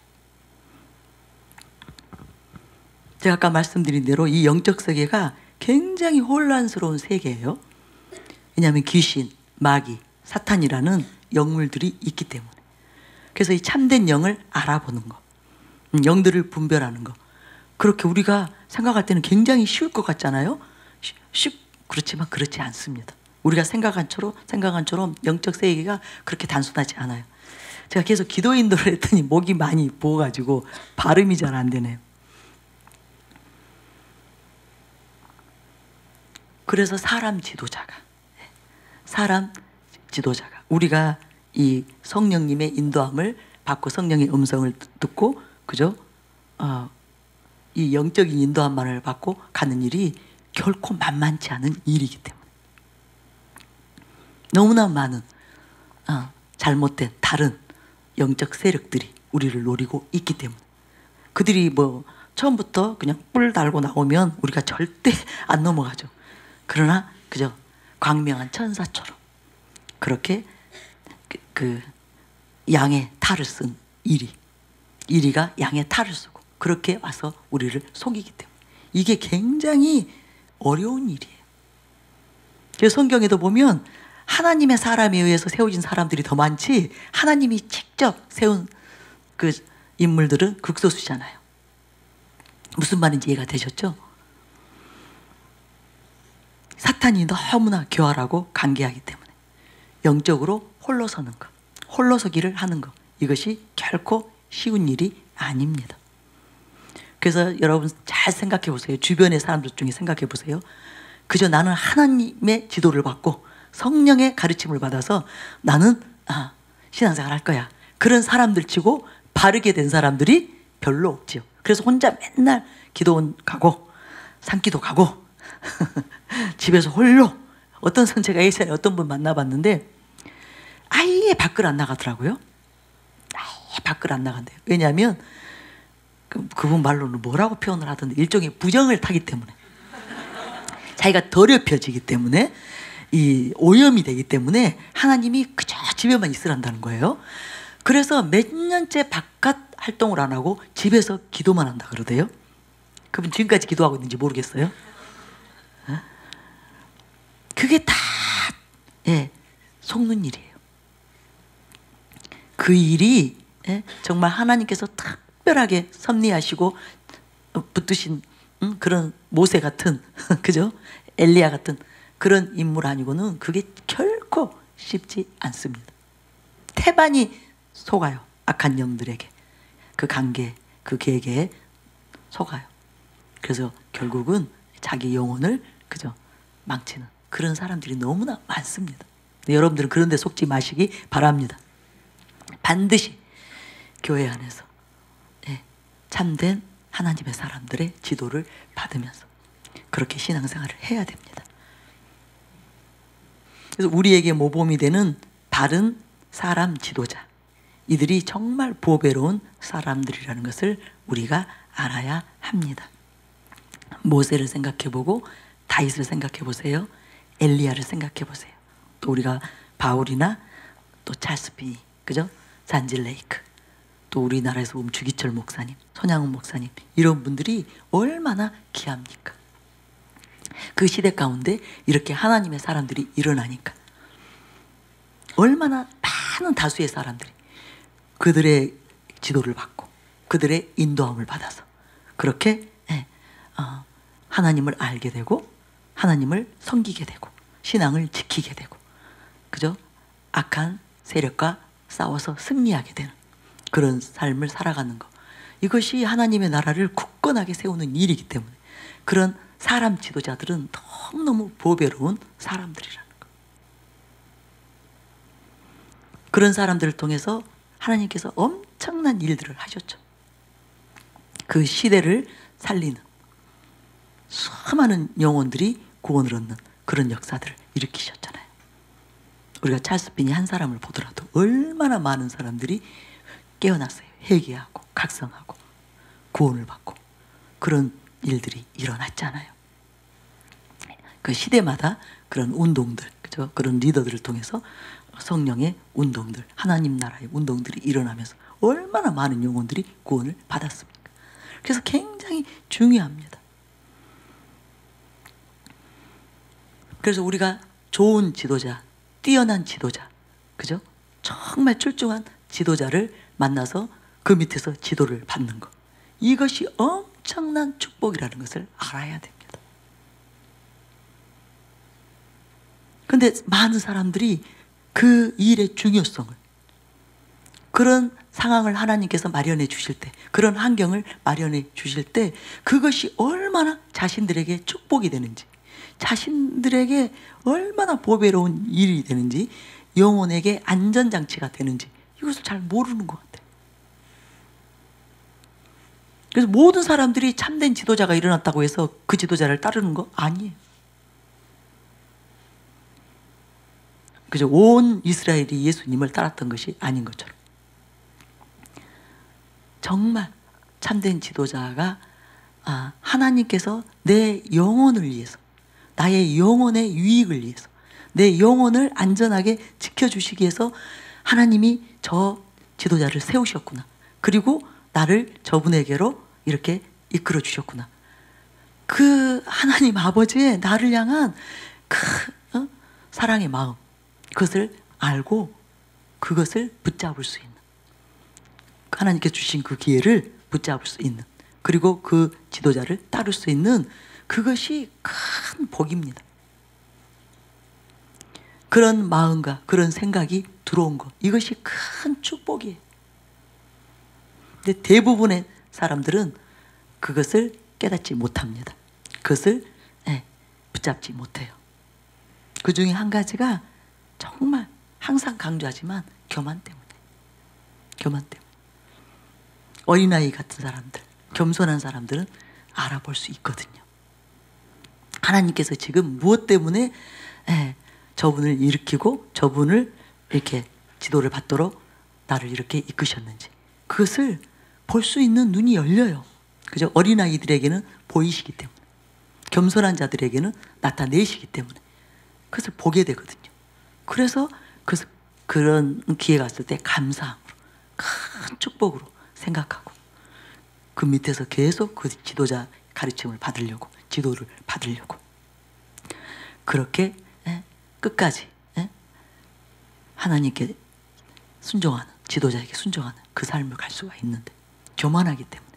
제가 아까 말씀드린 대로 이 영적 세계가 굉장히 혼란스러운 세계예요. 왜냐하면 귀신, 마귀, 사탄이라는 영물들이 있기 때문에. 그래서 이 참된 영을 알아보는 것, 영들을 분별하는 것, 그렇게 우리가 생각할 때는 굉장히 쉬울 것 같잖아요. 그렇지만 그렇지 않습니다. 우리가 생각한 처럼 영적 세계가 그렇게 단순하지 않아요. 제가 계속 기도 인도를 했더니 목이 많이 부어가지고 발음이 잘 안 되네요. 그래서 사람 지도자가 우리가 이 성령님의 인도함을 받고 성령의 음성을 듣고 그죠? 이 영적인 인도함만을 받고 가는 일이 결코 만만치 않은 일이기 때문에, 너무나 많은 잘못된 다른 영적 세력들이 우리를 노리고 있기 때문에, 그들이 뭐 처음부터 그냥 뿔 달고 나오면 우리가 절대 안 넘어가죠. 그러나 그저 광명한 천사처럼 그렇게 그 양의 탈을 쓴 이리가 양의 탈을 쓰고 그렇게 와서 우리를 속이기 때문에 이게 굉장히 어려운 일이에요. 그래서 성경에도 보면 하나님의 사람에 의해서 세워진 사람들이 더 많지, 하나님이 직접 세운 그 인물들은 극소수잖아요. 무슨 말인지 이해가 되셨죠? 사탄이 너무나 교활하고 간계하기 때문에 영적으로 홀로 서는 것, 홀로 서기를 하는 것, 이것이 결코 쉬운 일이 아닙니다. 그래서 여러분 잘 생각해 보세요. 주변의 사람들 중에 생각해 보세요. 그저 나는 하나님의 지도를 받고 성령의 가르침을 받아서 나는 신앙생활 할 거야. 그런 사람들 치고 바르게 된 사람들이 별로 없지요. 그래서 혼자 맨날 기도원 가고 산기도 가고 집에서 홀로, 어떤 제가 예전에 어떤 분 만나봤는데 아예 밖을 안 나가더라고요. 아예 밖을 안 나간대요. 왜냐하면 그분 말로는 뭐라고 표현을 하던데 일종의 부정을 타기 때문에, 자기가 더럽혀지기 때문에, 이 오염이 되기 때문에 하나님이 그저 집에만 있으란다는 거예요. 그래서 몇 년째 바깥 활동을 안 하고 집에서 기도만 한다 그러대요. 그분 지금까지 기도하고 있는지 모르겠어요. 그게 다 속는 일이에요. 그 일이 정말 하나님께서 특별하게 섭리하시고 붙드신 그런 모세 같은 그죠? 엘리야 같은 그런 인물 아니고는 그게 결코 쉽지 않습니다. 태반이 속아요. 악한 영들에게, 그 관계, 그 계획에 속아요. 그래서 결국은 자기 영혼을 그죠? 망치는 그런 사람들이 너무나 많습니다. 여러분들은 그런 데 속지 마시기 바랍니다. 반드시 교회 안에서 참된 하나님의 사람들의 지도를 받으면서 그렇게 신앙생활을 해야 됩니다. 그래서 우리에게 모범이 되는 바른 사람 지도자, 이들이 정말 보배로운 사람들이라는 것을 우리가 알아야 합니다. 모세를 생각해보고 다윗을 생각해보세요. 엘리야를 생각해보세요. 또 우리가 바울이나 또 찰스 피니, 그죠? 잔질 레이크, 또 우리나라에서 보면 주기철 목사님, 손양훈 목사님, 이런 분들이 얼마나 귀합니까? 그 시대 가운데 이렇게 하나님의 사람들이 일어나니까 얼마나 많은 다수의 사람들이 그들의 지도를 받고 그들의 인도함을 받아서 그렇게 하나님을 알게 되고 하나님을 섬기게 되고 신앙을 지키게 되고, 그죠? 악한 세력과 싸워서 승리하게 되는 그런 삶을 살아가는 것, 이것이 하나님의 나라를 굳건하게 세우는 일이기 때문에 그런 사람 지도자들은 너무너무 보배로운 사람들이라는 것. 그런 사람들을 통해서 하나님께서 엄청난 일들을 하셨죠. 그 시대를 살리는 수많은 영혼들이 구원을 얻는 그런 역사들을 일으키셨잖아요. 우리가 찰스 피니 한 사람을 보더라도 얼마나 많은 사람들이 깨어났어요. 회개하고 각성하고 구원을 받고 그런 일들이 일어났잖아요. 그 시대마다 그런 운동들, 그죠? 그런 리더들을 통해서 성령의 운동들, 하나님 나라의 운동들이 일어나면서 얼마나 많은 영혼들이 구원을 받았습니까? 그래서 굉장히 중요합니다. 그래서 우리가 좋은 지도자, 뛰어난 지도자, 그죠? 정말 출중한 지도자를 만나서 그 밑에서 지도를 받는 것, 이것이 엄청난 축복이라는 것을 알아야 됩니다. 그런데 많은 사람들이 그 일의 중요성을, 그런 상황을 하나님께서 마련해 주실 때, 그런 환경을 마련해 주실 때 그것이 얼마나 자신들에게 축복이 되는지, 자신들에게 얼마나 보배로운 일이 되는지, 영혼에게 안전장치가 되는지 이것을 잘 모르는 것 같아요. 그래서 모든 사람들이 참된 지도자가 일어났다고 해서 그 지도자를 따르는 거 아니에요. 그죠? 온 이스라엘이 예수님을 따랐던 것이 아닌 것처럼 정말 참된 지도자가 하나님께서 내 영혼을 위해서, 나의 영혼의 유익을 위해서, 내 영혼을 안전하게 지켜주시기 위해서 하나님이 저 지도자를 세우셨구나. 그리고 나를 저분에게로 이렇게 이끌어 주셨구나. 그 하나님 아버지의 나를 향한 그 사랑의 마음, 그것을 알고 그것을 붙잡을 수 있는, 하나님께서 주신 그 기회를 붙잡을 수 있는, 그리고 그 지도자를 따를 수 있는, 그것이 큰 복입니다. 그런 마음과 그런 생각이 들어온 것, 이것이 큰 축복이에요. 근데 대부분의 사람들은 그것을 깨닫지 못합니다. 그것을 붙잡지 못해요. 그 중에 한 가지가 정말 항상 강조하지만 교만 때문에. 교만 때문에. 어린아이 같은 사람들, 겸손한 사람들은 알아볼 수 있거든요. 하나님께서 지금 무엇 때문에 저분을 일으키고 저분을 이렇게 지도를 받도록 나를 이렇게 이끄셨는지 그것을 볼 수 있는 눈이 열려요. 그죠? 어린아이들에게는 보이시기 때문에, 겸손한 자들에게는 나타내시기 때문에 그것을 보게 되거든요. 그래서 그런 기회가 왔을 때 감사함으로, 큰 축복으로 생각하고 그 밑에서 계속 그 지도자 가르침을 받으려고, 지도를 받으려고 그렇게 끝까지 하나님께 순종하는, 지도자에게 순종하는 그 삶을 갈 수가 있는데, 교만하기 때문에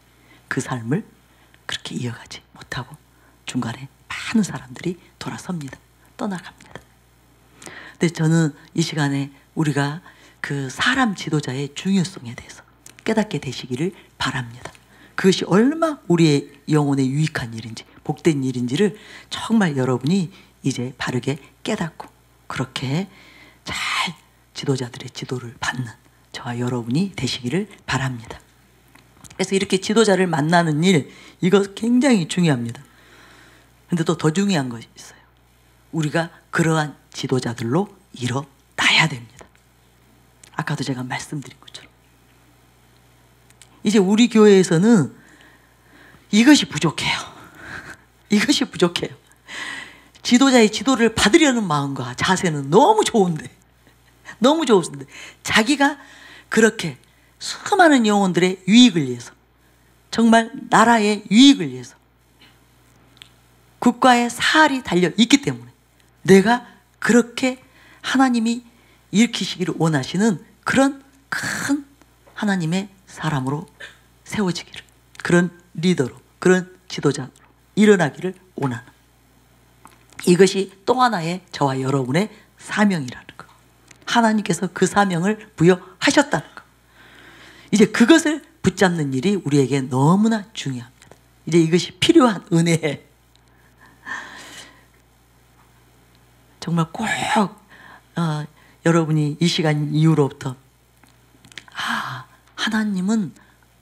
그 삶을 그렇게 이어가지 못하고 중간에 많은 사람들이 돌아섭니다. 떠나갑니다. 근데 저는 이 시간에 우리가 그 사람 지도자의 중요성에 대해서 깨닫게 되시기를 바랍니다. 그것이 얼마 우리의 영혼에 유익한 일인지, 복된 일인지를 정말 여러분이 이제 바르게 깨닫고 그렇게 잘 지도자들의 지도를 받는 저와 여러분이 되시기를 바랍니다. 그래서 이렇게 지도자를 만나는 일, 이거 굉장히 중요합니다. 근데 또 더 중요한 것이 있어요. 우리가 그러한 지도자들로 일어나야 됩니다. 아까도 제가 말씀드린 것처럼 이제 우리 교회에서는 이것이 부족해요. 이것이 부족해요. 지도자의 지도를 받으려는 마음과 자세는 너무 좋은데, 너무 좋은데 자기가 그렇게 수많은 영혼들의 유익을 위해서, 정말 나라의 유익을 위해서 국가의 살이 달려 있기 때문에 내가 그렇게 하나님이 일으키시기를 원하시는 그런 큰 하나님의 사람으로 세워지기를, 그런 리더로, 그런 지도자로 일어나기를 원하는, 이것이 또 하나의 저와 여러분의 사명이라는 것. 하나님께서 그 사명을 부여하셨다는 것. 이제 그것을 붙잡는 일이 우리에게 너무나 중요합니다. 이제 이것이 필요한 은혜에 정말 꼭 여러분이 이 시간 이후로부터 하나님은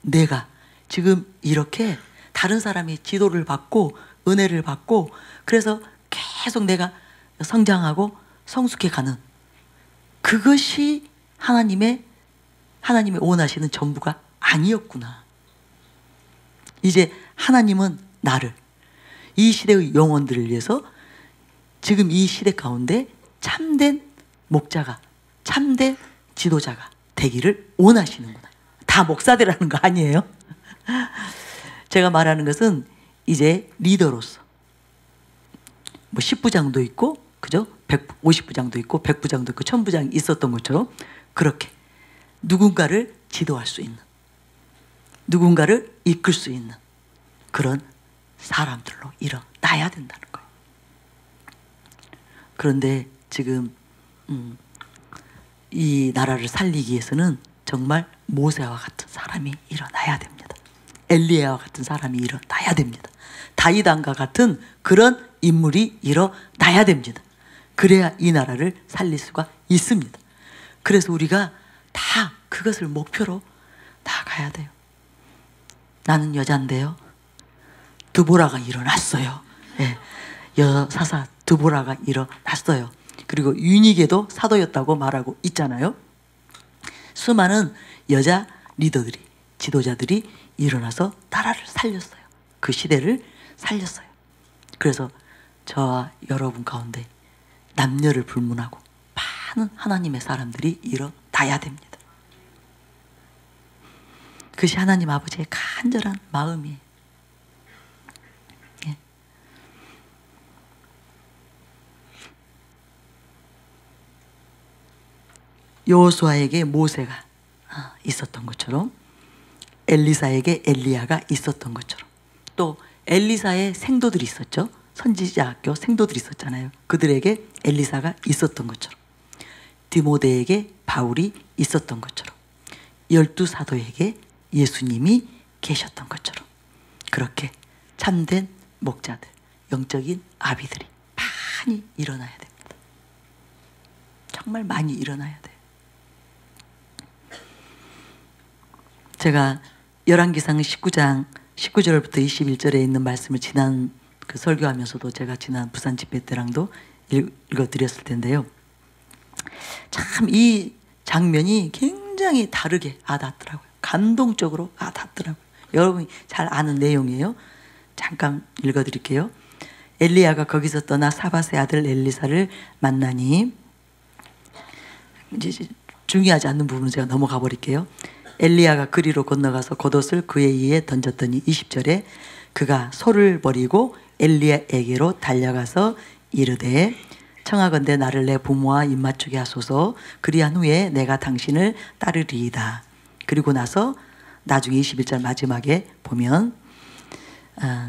내가 지금 이렇게 다른 사람의 지도를 받고 은혜를 받고 그래서 계속 내가 성장하고 성숙해 가는 그것이 하나님의 원하시는 전부가 아니었구나. 이제 하나님은 나를, 이 시대의 영혼들을 위해서 지금 이 시대 가운데 참된 목자가, 참된 지도자가 되기를 원하시는구나. 다 목사들이라는 거 아니에요? 제가 말하는 것은 이제 리더로서 뭐 10부장도 있고, 그죠? 150부장도 있고, 100부장도 있고, 1000부장이 있었던 것처럼 그렇게 누군가를 지도할 수 있는, 누군가를 이끌 수 있는 그런 사람들로 일어나야 된다는 거예요. 그런데 지금 이 나라를 살리기 위해서는 정말 모세와 같은 사람이 일어나야 됩니다. 엘리야와 같은 사람이 일어나야 됩니다. 다윗 왕과 같은 그런 인물이 일어나야 됩니다. 그래야 이 나라를 살릴 수가 있습니다. 그래서 우리가 다 그것을 목표로 나가야 돼요. 나는 여잔데요, 드보라가 일어났어요. 네. 여사사 드보라가 일어났어요. 그리고 유니게도 사도였다고 말하고 있잖아요. 수많은 여자 리더들이, 지도자들이 일어나서 나라를 살렸어요. 그 시대를 살렸어요. 그래서 저와 여러분 가운데 남녀를 불문하고 많은 하나님의 사람들이 일어나야 됩니다. 그것이 하나님 아버지의 간절한 마음이에요. 예. 여호수아에게 모세가 있었던 것처럼, 엘리사에게 엘리야가 있었던 것처럼, 또 엘리사의 생도들이 있었죠. 선지자 학교 생도들이 있었잖아요. 그들에게 엘리사가 있었던 것처럼, 디모데에게 바울이 있었던 것처럼, 12사도에게 예수님이 계셨던 것처럼 그렇게 참된 목자들, 영적인 아비들이 많이 일어나야 됩니다. 정말 많이 일어나야 돼요. 제가 열왕기상 19장 19절부터 21절에 있는 말씀을 지난 그 설교하면서도 제가 지난 부산 집회 때랑도 읽어드렸을 텐데요. 참 이 장면이 굉장히 다르게 와닿더라고요. 감동적으로 와닿더라고요. 여러분이 잘 아는 내용이에요. 잠깐 읽어드릴게요. 엘리야가 거기서 떠나 사밧의 아들 엘리사를 만나니, 이제 중요하지 않는 부분은 제가 넘어가 버릴게요. 엘리야가 그리로 건너가서 겉옷을 그의 이에 던졌더니 20절에 그가 소를 버리고 엘리야에게로 달려가서 이르되 청하건대 나를 내 부모와 입맞추게 하소서. 그리한 후에 내가 당신을 따르리이다. 그리고 나서 나중에 21절 마지막에 보면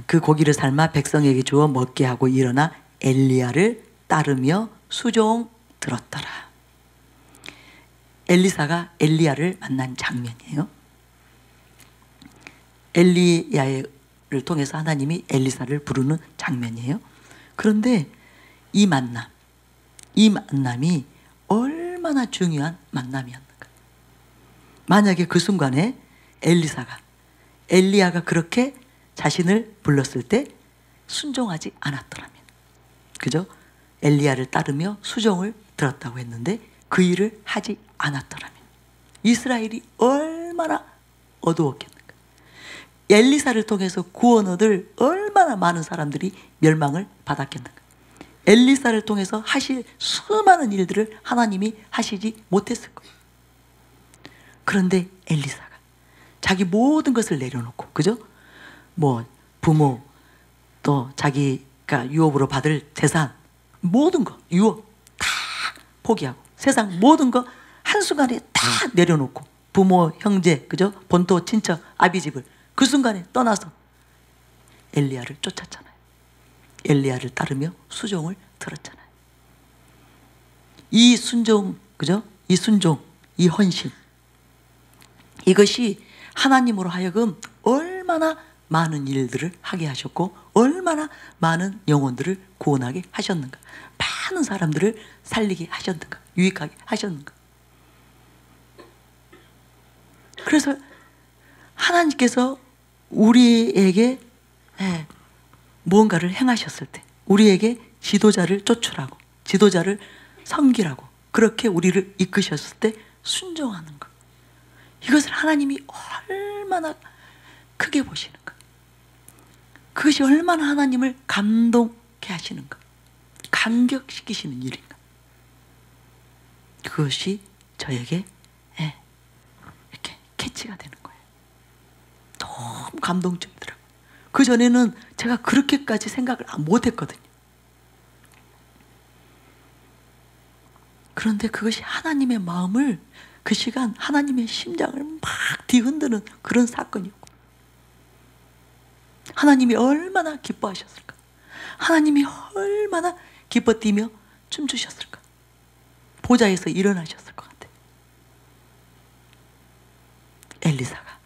그 고기를 삶아 백성에게 주어 먹게 하고 일어나 엘리야를 따르며 수종 들었더라. 엘리사가 엘리야를 만난 장면이에요. 엘리야를 통해서 하나님이 엘리사를 부르는 장면이에요. 그런데 이 만남이 얼마나 중요한 만남이었는가. 만약에 그 순간에 엘리야가 그렇게 자신을 불렀을 때 순종하지 않았더라면, 그죠? 엘리야를 따르며 수종을 들었다고 했는데 그 일을 하지 않았더라면 이스라엘이 얼마나 어두웠겠는가. 엘리사를 통해서 구원 얻을 얼마나 많은 사람들이 멸망을 받았겠는가. 엘리사를 통해서 하실 수많은 일들을 하나님이 하시지 못했을 거예요. 그런데 엘리사가 자기 모든 것을 내려놓고, 그죠? 뭐 부모, 또 자기가 유업으로 받을 재산, 모든 거 유업 다 포기하고 세상 모든 거 한순간에 다 내려놓고 부모, 형제, 그죠? 본토, 친척, 아비집을 그 순간에 떠나서 엘리야를 쫓았잖아요. 엘리야를 따르며 수종을 들었잖아요. 이 순종, 그죠? 이 순종, 이 헌신, 이것이 하나님으로 하여금 얼마나 많은 일들을 하게 하셨고 얼마나 많은 영혼들을 구원하게 하셨는가, 많은 사람들을 살리게 하셨는가, 유익하게 하셨는가. 그래서 하나님께서 우리에게 무언가를 행하셨을 때 우리에게 지도자를 쫓으라고, 지도자를 섬기라고 그렇게 우리를 이끄셨을 때 순종하는 것, 이것을 하나님이 얼마나 크게 보시는가, 그것이 얼마나 하나님을 감동케 하시는가, 감격시키시는 일인가. 그것이 저에게 이렇게 캐치가 되는 거예요. 너무 감동적이더라고요. 그전에는 제가 그렇게까지 생각을 못했거든요. 그런데 그것이 하나님의 마음을, 그 시간 하나님의 심장을 막 뒤흔드는 그런 사건이었고, 하나님이 얼마나 기뻐하셨을까, 하나님이 얼마나 기뻐 뛰며 춤추셨을까, 보좌에서 일어나셨을 것 같아요. 엘리사가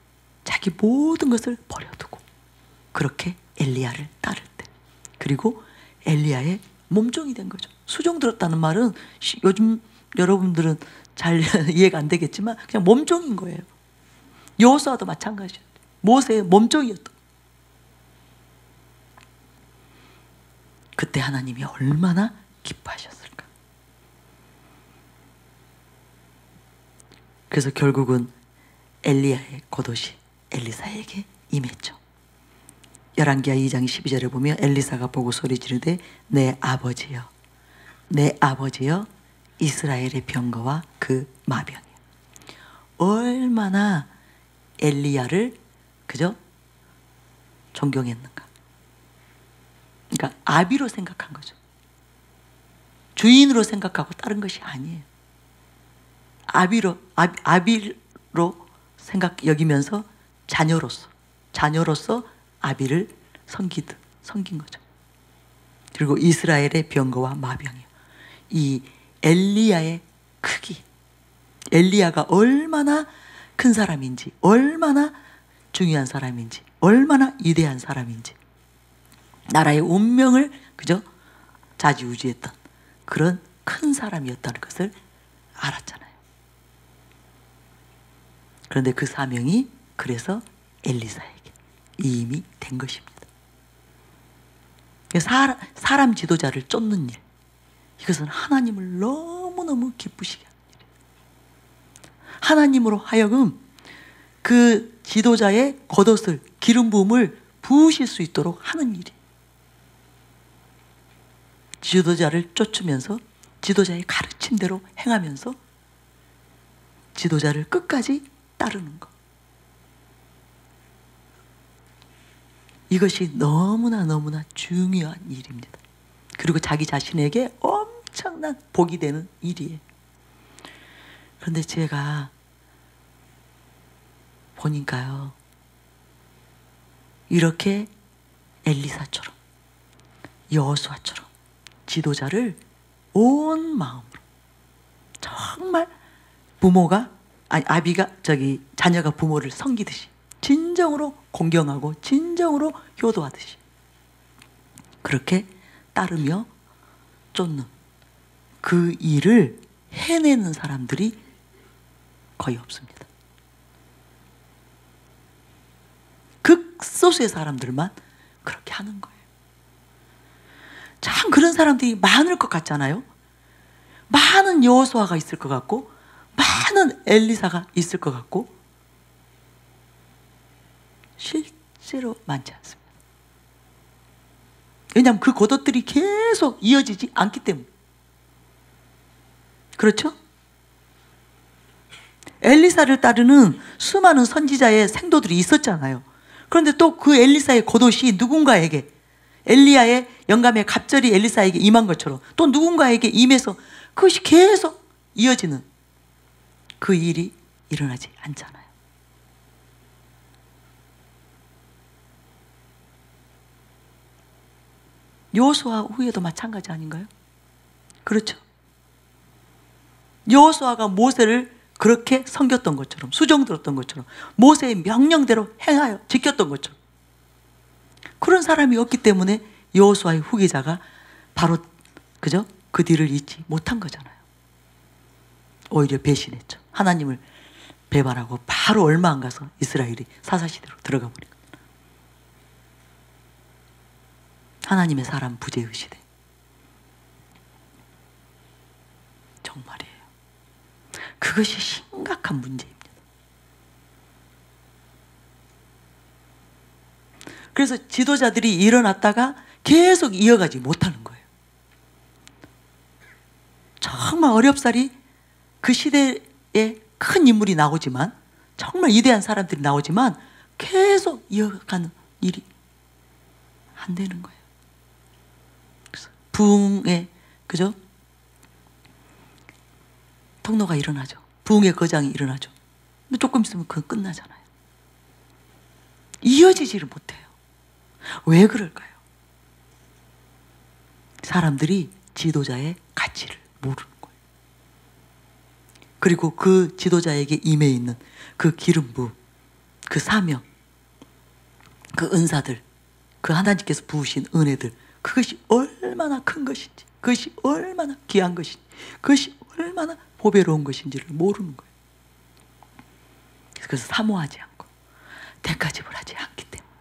자기 모든 것을 버려두고 그렇게 엘리야를 따를 때, 그리고 엘리야의 몸종이 된 거죠. 수종 들었다는 말은 요즘 여러분들은 잘 이해가 안 되겠지만 그냥 몸종인 거예요. 여호수아도 마찬가지예요. 모세의 몸종이었던. 그때 하나님이 얼마나 기뻐하셨을까. 그래서 결국은 엘리야의 겉옷이 엘리사에게 임했죠. 열왕기하 2장 12절에 보면 엘리사가 보고 소리 지르되 내 아버지여, 내 아버지여, 이스라엘의 병거와 그 마병이요. 얼마나 엘리야를, 그죠? 존경했는가. 그러니까 아비로 생각한 거죠. 주인으로 생각하고 다른 것이 아니에요. 아비로 여기면서 자녀로서 아비를 섬긴 거죠. 그리고 이스라엘의 병거와 마병이요. 이 엘리야의 크기, 엘리야가 얼마나 큰 사람인지, 얼마나 중요한 사람인지, 얼마나 위대한 사람인지, 나라의 운명을, 그죠? 좌지우지했던 그런 큰 사람이었다는 것을 알았잖아요. 그런데 그 사명이 그래서 엘리사에게 이미 된 것입니다. 사람 지도자를 쫓는 일, 이것은 하나님을 너무너무 기쁘시게 하는 일이에요. 하나님으로 하여금 그 지도자의 겉옷을, 기름 부음을 부으실 수 있도록 하는 일이에요. 지도자를 쫓으면서 지도자의 가르친 대로 행하면서 지도자를 끝까지 따르는 것. 이것이 너무나 중요한 일입니다. 그리고 자기 자신에게 엄청난 복이 되는 일이에요. 그런데 제가 보니까요, 이렇게 엘리사처럼 여호수아처럼 지도자를 온 마음으로, 정말 자녀가 부모를 섬기듯이 진정으로 공경하고 진정으로 효도하듯이 그렇게 따르며 쫓는 그 일을 해내는 사람들이 거의 없습니다. 극소수의 사람들만 그렇게 하는 거예요. 참 그런 사람들이 많을 것 같잖아요. 많은 여호수아가 있을 것 같고 많은 엘리사가 있을 것 같고 실제로 많지 않습니다. 왜냐하면 그 겉옷들이 계속 이어지지 않기 때문에. 그렇죠? 엘리사를 따르는 수많은 선지자의 생도들이 있었잖아요. 그런데 또 그 엘리사의 겉옷이 누군가에게, 엘리야의 영감에 갑절이 엘리사에게 임한 것처럼 또 누군가에게 임해서 그것이 계속 이어지는 그 일이 일어나지 않잖아요. 여호수아 후에도 마찬가지 아닌가요? 그렇죠? 여호수아가 모세를 그렇게 섬겼던 것처럼, 수종 들었던 것처럼, 모세의 명령대로 행하여 지켰던 것처럼, 그런 사람이 없기 때문에 여호수아의 후계자가 바로 그죠? 그 뒤를 잇지 못한 거잖아요. 오히려 배신했죠. 하나님을 배반하고 바로 얼마 안 가서 이스라엘이 사사시대로 들어가 버린 거예요. 하나님의 사람 부재의 시대. 정말이에요. 그것이 심각한 문제입니다. 그래서 지도자들이 일어났다가 계속 이어가지 못하는 거예요. 정말 어렵사리 그 시대에 큰 인물이 나오지만, 정말 위대한 사람들이 나오지만 계속 이어가는 일이 안 되는 거예요. 그래서 부흥의 그죠? 통로가 일어나죠. 부흥의 거장이 일어나죠. 근데 조금 있으면 그건 끝나잖아요. 이어지지를 못해요. 왜 그럴까요? 사람들이 지도자의 가치를 모르는 거예요. 그리고 그 지도자에게 임해 있는 그 기름부, 그 사명, 그 은사들, 그 하나님께서 부으신 은혜들, 그것이 얼마나 큰 것인지, 그것이 얼마나 귀한 것인지, 그것이 얼마나 보배로운 것인지를 모르는 거예요. 그래서 사모하지 않고 대가집을 하지 않기 때문에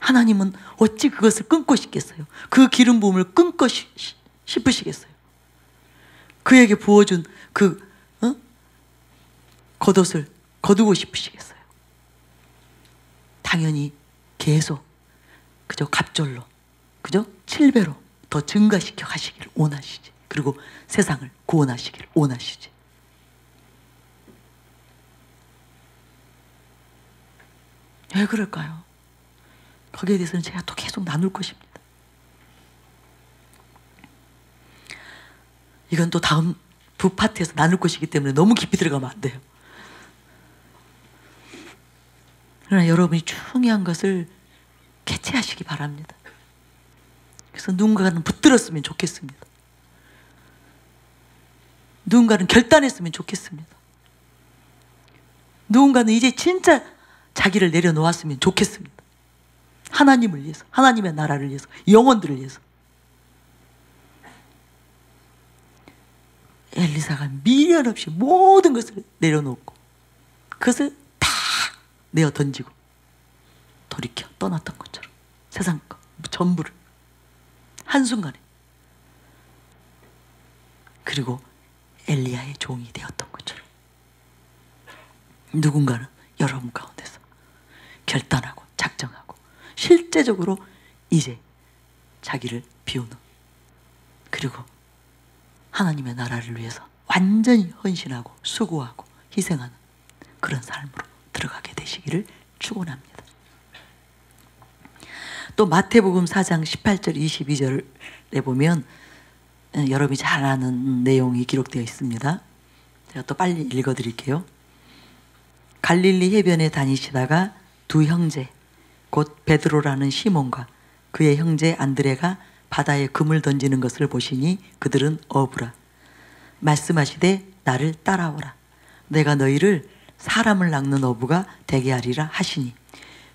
하나님은 어찌 그것을 끊고 싶겠어요? 그 기름 부음을 끊고 싶으시겠어요? 그에게 부어준 그 겉옷을 거두고 싶으시겠어요? 당연히 계속 그저 갑절로, 그저 7배로 더 증가시켜 가시기를 원하시지. 그리고 세상을 구원하시기를 원하시지. 왜 그럴까요? 거기에 대해서는 제가 또 계속 나눌 것입니다. 이건 또 다음 부 파트에서 나눌 것이기 때문에 너무 깊이 들어가면 안 돼요. 그러나 여러분이 중요한 것을 캐치하시기 바랍니다. 그래서 누군가는 붙들었으면 좋겠습니다. 누군가는 결단했으면 좋겠습니다. 누군가는 이제 진짜 자기를 내려놓았으면 좋겠습니다. 하나님을 위해서, 하나님의 나라를 위해서, 영혼들을 위해서. 엘리사가 미련 없이 모든 것을 내려놓고 그것을 다 내어 던지고 돌이켜 떠났던 것처럼 세상 것 전부를 한순간에. 그리고 엘리야의 종이 되었던 것처럼 누군가는 여러분 가운데서 결단하고 작정하고 실제적으로 이제 자기를 비우는, 그리고 하나님의 나라를 위해서 완전히 헌신하고 수고하고 희생하는 그런 삶으로 들어가게 되시기를 축원합니다. 또 마태복음 4장 18절 22절에 보면 여러분이 잘 아는 내용이 기록되어 있습니다. 제가 또 빨리 읽어드릴게요. 갈릴리 해변에 다니시다가 두 형제 곧 베드로라는 시몬과 그의 형제 안드레가 바다에 금을 던지는 것을 보시니 그들은 어부라. 말씀하시되 나를 따라오라. 내가 너희를 사람을 낚는 어부가 되게 하리라 하시니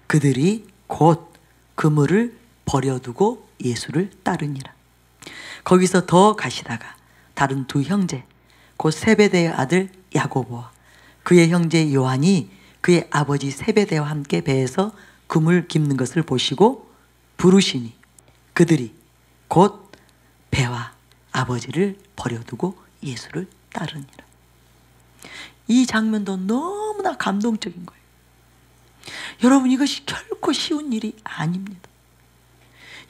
그들이 곧 그물을 버려두고 예수를 따르니라. 거기서 더 가시다가 다른 두 형제 곧 세베대의 아들 야고보와 그의 형제 요한이 그의 아버지 세베대와 함께 배에서 그물 깁는 것을 보시고 부르시니 그들이 곧 배와 아버지를 버려두고 예수를 따르니라. 이 장면도 너무나 감동적인 거예요. 여러분, 이것이 결코 쉬운 일이 아닙니다.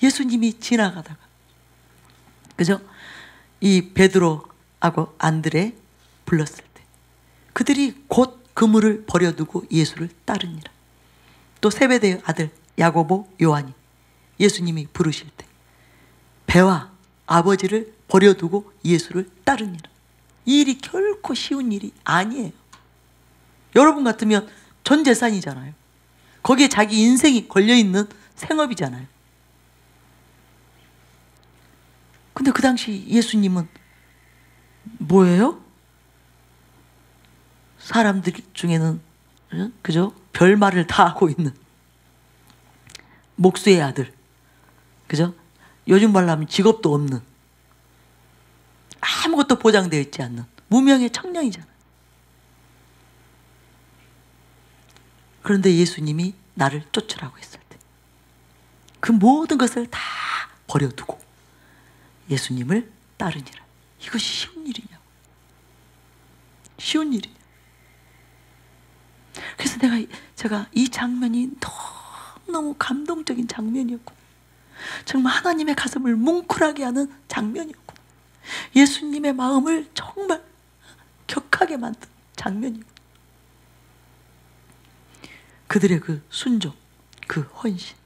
예수님이 지나가다가, 그죠? 이 베드로하고 안드레 불렀을 때 그들이 곧 그물을 버려두고 예수를 따르니라. 또 세베대의 아들 야고보, 요한이 예수님이 부르실 때 배와 아버지를 버려두고 예수를 따르니라. 이 일이 결코 쉬운 일이 아니에요. 여러분 같으면 전 재산이잖아요. 거기에 자기 인생이 걸려있는 생업이잖아요. 근데 그 당시 예수님은 뭐예요? 사람들 중에는, 그죠? 별말을 다 하고 있는 목수의 아들, 그죠? 요즘 말로 하면 직업도 없는, 아무것도 보장되어 있지 않는 무명의 청년이잖아요. 그런데 예수님이 나를 쫓으라고 했을 때 그 모든 것을 다 버려두고 예수님을 따르니라. 이것이 쉬운 일이냐고. 쉬운 일이냐. 그래서 제가 이 장면이 너무 감동적인 장면이었고, 정말 하나님의 가슴을 뭉클하게 하는 장면이었고, 예수님의 마음을 정말 격하게 만든 장면이고, 그들의 그 순종, 그 헌신.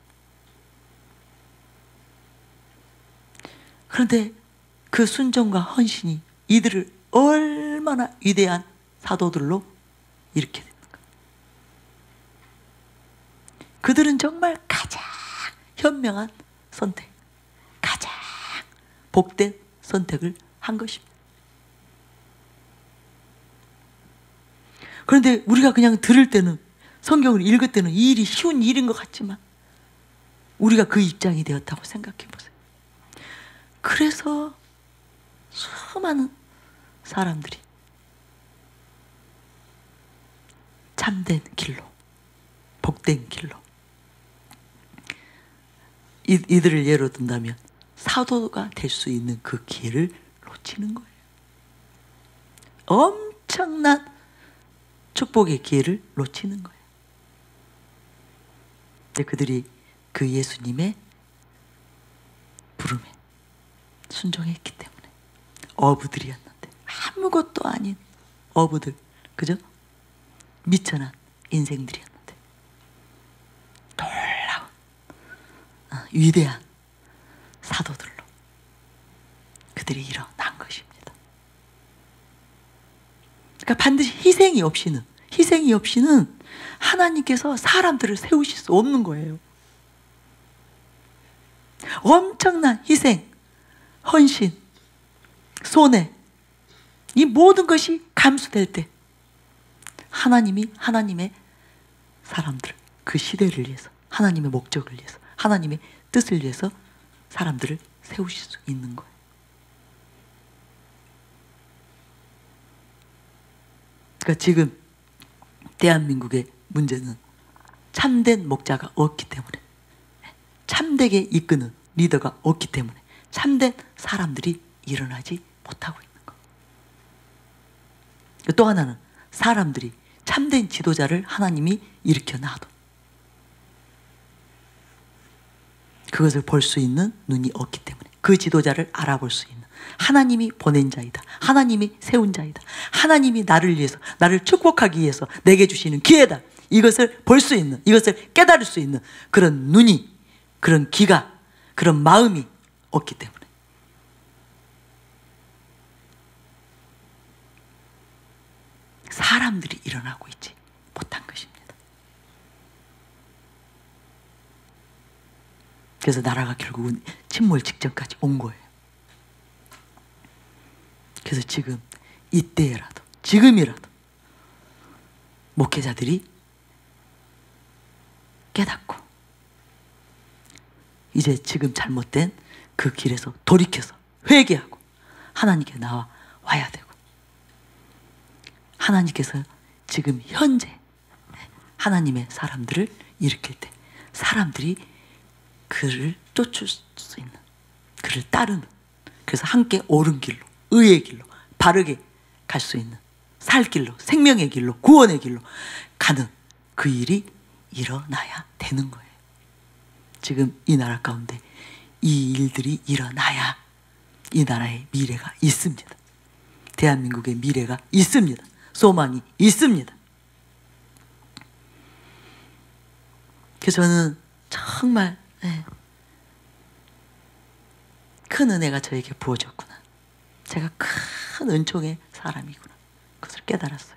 그런데 그 순종과 헌신이 이들을 얼마나 위대한 사도들로 일으키게 됐는가. 그들은 정말 가장 현명한 선택, 가장 복된 선택을 한 것입니다. 그런데 우리가 그냥 들을 때는, 성경을 읽을 때는 이 일이 쉬운 일인 것 같지만 우리가 그 입장이 되었다고 생각해 보세요. 그래서 수많은 사람들이 참된 길로, 복된 길로, 이들을 예로 든다면 사도가 될 수 있는 그 기회를 놓치는 거예요. 엄청난 축복의 기회를 놓치는 거예요. 그들이 그 예수님의 부름에 순종했기 때문에, 어부들이었는데, 아무것도 아닌 어부들, 그죠? 미천한 인생들이었는데 놀라운 위대한 사도들로 그들이 일어난 것입니다. 그러니까 반드시 희생이 없이는 하나님께서 사람들을 세우실 수 없는 거예요. 엄청난 희생, 헌신, 손해, 이 모든 것이 감수될 때 하나님이 하나님의 사람들, 그 시대를 위해서, 하나님의 목적을 위해서, 하나님의 뜻을 위해서 사람들을 세우실 수 있는 거예요. 그러니까 지금 대한민국의 문제는 참된 목자가 없기 때문에, 참되게 이끄는 리더가 없기 때문에 참된 사람들이 일어나지 못하고 있는 거. 또 하나는 사람들이 참된 지도자를 하나님이 일으켜 놔도 그것을 볼 수 있는 눈이 없기 때문에, 그 지도자를 알아볼 수 있는, 하나님이 보낸 자이다, 하나님이 세운 자이다, 하나님이 나를 위해서, 나를 축복하기 위해서 내게 주시는 기회다, 이것을 볼 수 있는, 이것을 깨달을 수 있는 그런 눈이, 그런 귀가, 그런 마음이 없기 때문에 사람들이 일어나고 있지 못한 것입니다. 그래서 나라가 결국은 침몰 직전까지 온 거예요. 그래서 지금 이때라도, 지금이라도 목회자들이 깨닫고 이제 지금 잘못된 그 길에서 돌이켜서 회개하고 하나님께 나와야 되고, 하나님께서 지금 현재 하나님의 사람들을 일으킬 때 사람들이 그를 쫓을 수 있는, 그를 따르는, 그래서 함께 옳은 길로, 의의 길로 바르게 갈 수 있는, 살 길로, 생명의 길로, 구원의 길로 가는 그 일이 일어나야 되는 거예요. 지금 이 나라 가운데 이 일들이 일어나야 이 나라의 미래가 있습니다. 대한민국의 미래가 있습니다. 소망이 있습니다. 그래서 저는 정말 큰 은혜가 저에게 부어졌구나, 제가 큰 은총의 사람이구나, 그것을 깨달았어요.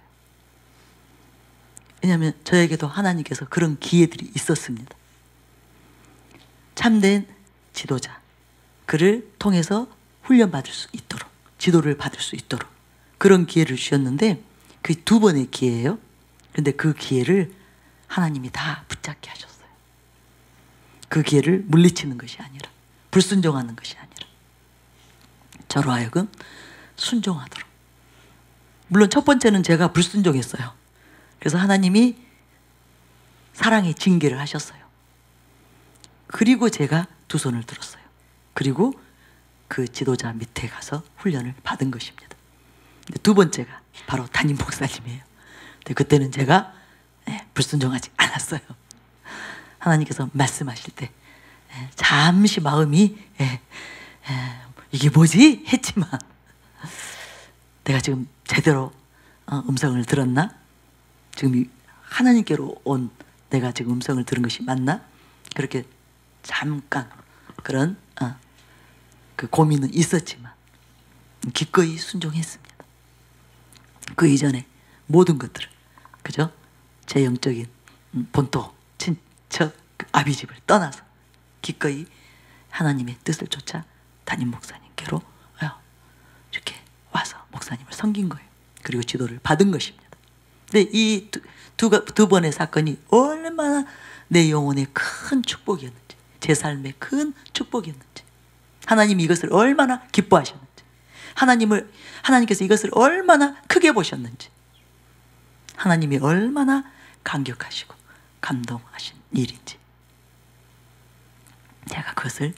왜냐하면 저에게도 하나님께서 그런 기회들이 있었습니다. 참된 지도자, 그를 통해서 훈련받을 수 있도록, 지도를 받을 수 있도록 그런 기회를 주셨는데, 그 두 번의 기회예요. 그런데 그 기회를 하나님이 다 붙잡게 하셨어요. 그 기회를 물리치는 것이 아니라, 불순종하는 것이 아니라 저로 하여금 순종하도록. 물론 첫 번째는 제가 불순종했어요. 그래서 하나님이 사랑의 징계를 하셨어요. 그리고 제가 두 손을 들었어요. 그리고 그 지도자 밑에 가서 훈련을 받은 것입니다. 두 번째가 바로 담임 목사님이에요. 근데 그때는 제가 불순종하지 않았어요. 하나님께서 말씀하실 때 잠시 마음이 이게 뭐지? 했지만 내가 지금 제대로 음성을 들었나? 지금 하나님께로 온 내가 지금 음성을 들은 것이 맞나? 그렇게 잠깐 그런 그 고민은 있었지만 기꺼이 순종했습니다. 그 이전에 모든 것들을, 그죠? 제 영적인 본토, 친척, 아비집을 떠나서 기꺼이 하나님의 뜻을 쫓아 담임 목사님께로 이렇게 와서 목사님을 섬긴 거예요. 그리고 지도를 받은 것입니다. 근데 이 두 번의 사건이 얼마나 내 영혼의 큰 축복이었는지, 제 삶의 큰 축복이었는지, 하나님이 이것을 얼마나 기뻐하셨는지, 하나님께서 이것을 얼마나 크게 보셨는지, 하나님이 얼마나 감격하시고 감동하신 일인지, 제가 그것을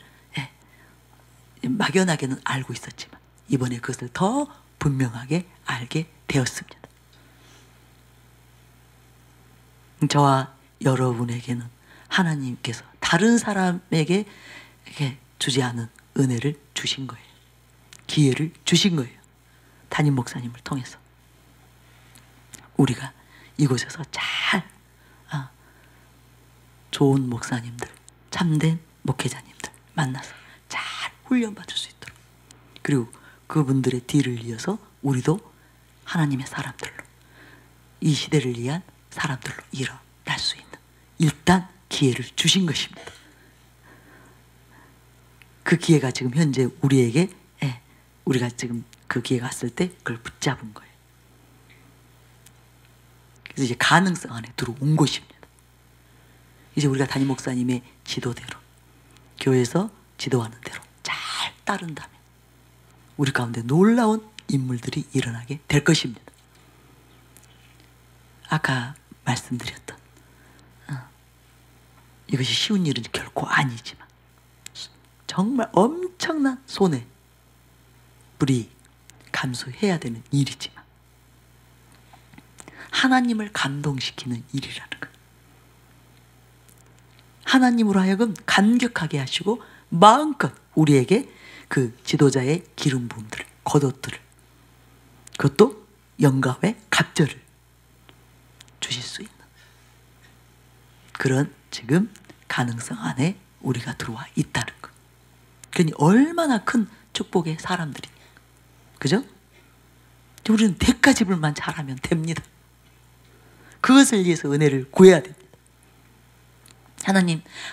막연하게는 알고 있었지만 이번에 그것을 더 분명하게 알게 되었습니다. 저와 여러분에게는 하나님께서 다른 사람에게 주지 않은 은혜를 주신 거예요. 기회를 주신 거예요. 담임 목사님을 통해서 우리가 이곳에서 잘 좋은 목사님들, 참된 목회자님들 만나서 잘 훈련받을 수 있도록, 그리고 그분들의 뒤를 이어서 우리도 하나님의 사람들로, 이 시대를 위한 사람들로 일어날 수 있는 일단 기회를 주신 것입니다. 그 기회가 지금 현재 우리에게, 우리가 지금 그 기회가 왔을 때 그걸 붙잡은 거예요. 그래서 이제 가능성 안에 들어온 것입니다. 이제 우리가 담임 목사님의 지도대로, 교회에서 지도하는 대로 잘 따른다면 우리 가운데 놀라운 인물들이 일어나게 될 것입니다. 아까 말씀드렸던 이것이 쉬운 일은 결코 아니지만 정말 엄청난 손해, 불이익 감수해야 되는 일이지만 하나님을 감동시키는 일이라는 것. 하나님으로 하여금 감격하게 하시고 마음껏 우리에게 그 지도자의 기름 부음들을, 겉옷들을, 그것도 영광의 갑절을 주실 수 있는 그런 지금 가능성 안에 우리가 들어와 있다는 것. 그러니 얼마나 큰 축복의 사람들이냐. 그죠? 우리는 대가지불만 잘하면 됩니다. 그것을 위해서 은혜를 구해야 됩니다.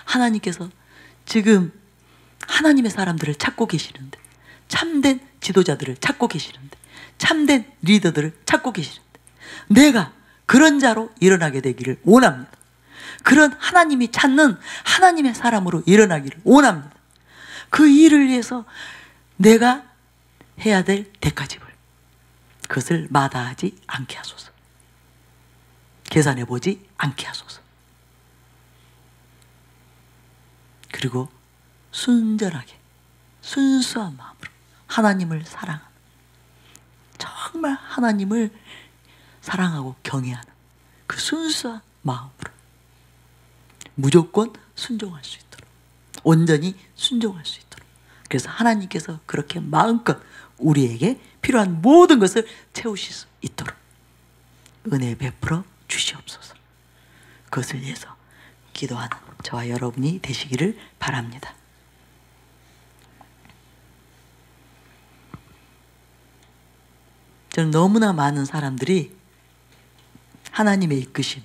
하나님께서 지금 하나님의 사람들을 찾고 계시는데, 참된 지도자들을 찾고 계시는데, 참된 리더들을 찾고 계시는데, 내가 그런 자로 일어나게 되기를 원합니다. 그런 하나님이 찾는 하나님의 사람으로 일어나기를 원합니다. 그 일을 위해서 내가 해야 될 대가지불, 그것을 마다하지 않게 하소서. 계산해 보지 않게 하소서. 그리고 순전하게 순수한 마음으로 하나님을 사랑하는, 정말 하나님을 사랑하고 경외하는 그 순수한 마음으로 무조건 순종할 수 있도록, 온전히 순종할 수 있도록. 그래서 하나님께서 그렇게 마음껏 우리에게 필요한 모든 것을 채우실 수 있도록 은혜 베풀어 주시옵소서. 그것을 위해서 기도하는 저와 여러분이 되시기를 바랍니다. 저는 너무나 많은 사람들이 하나님의 이끄심,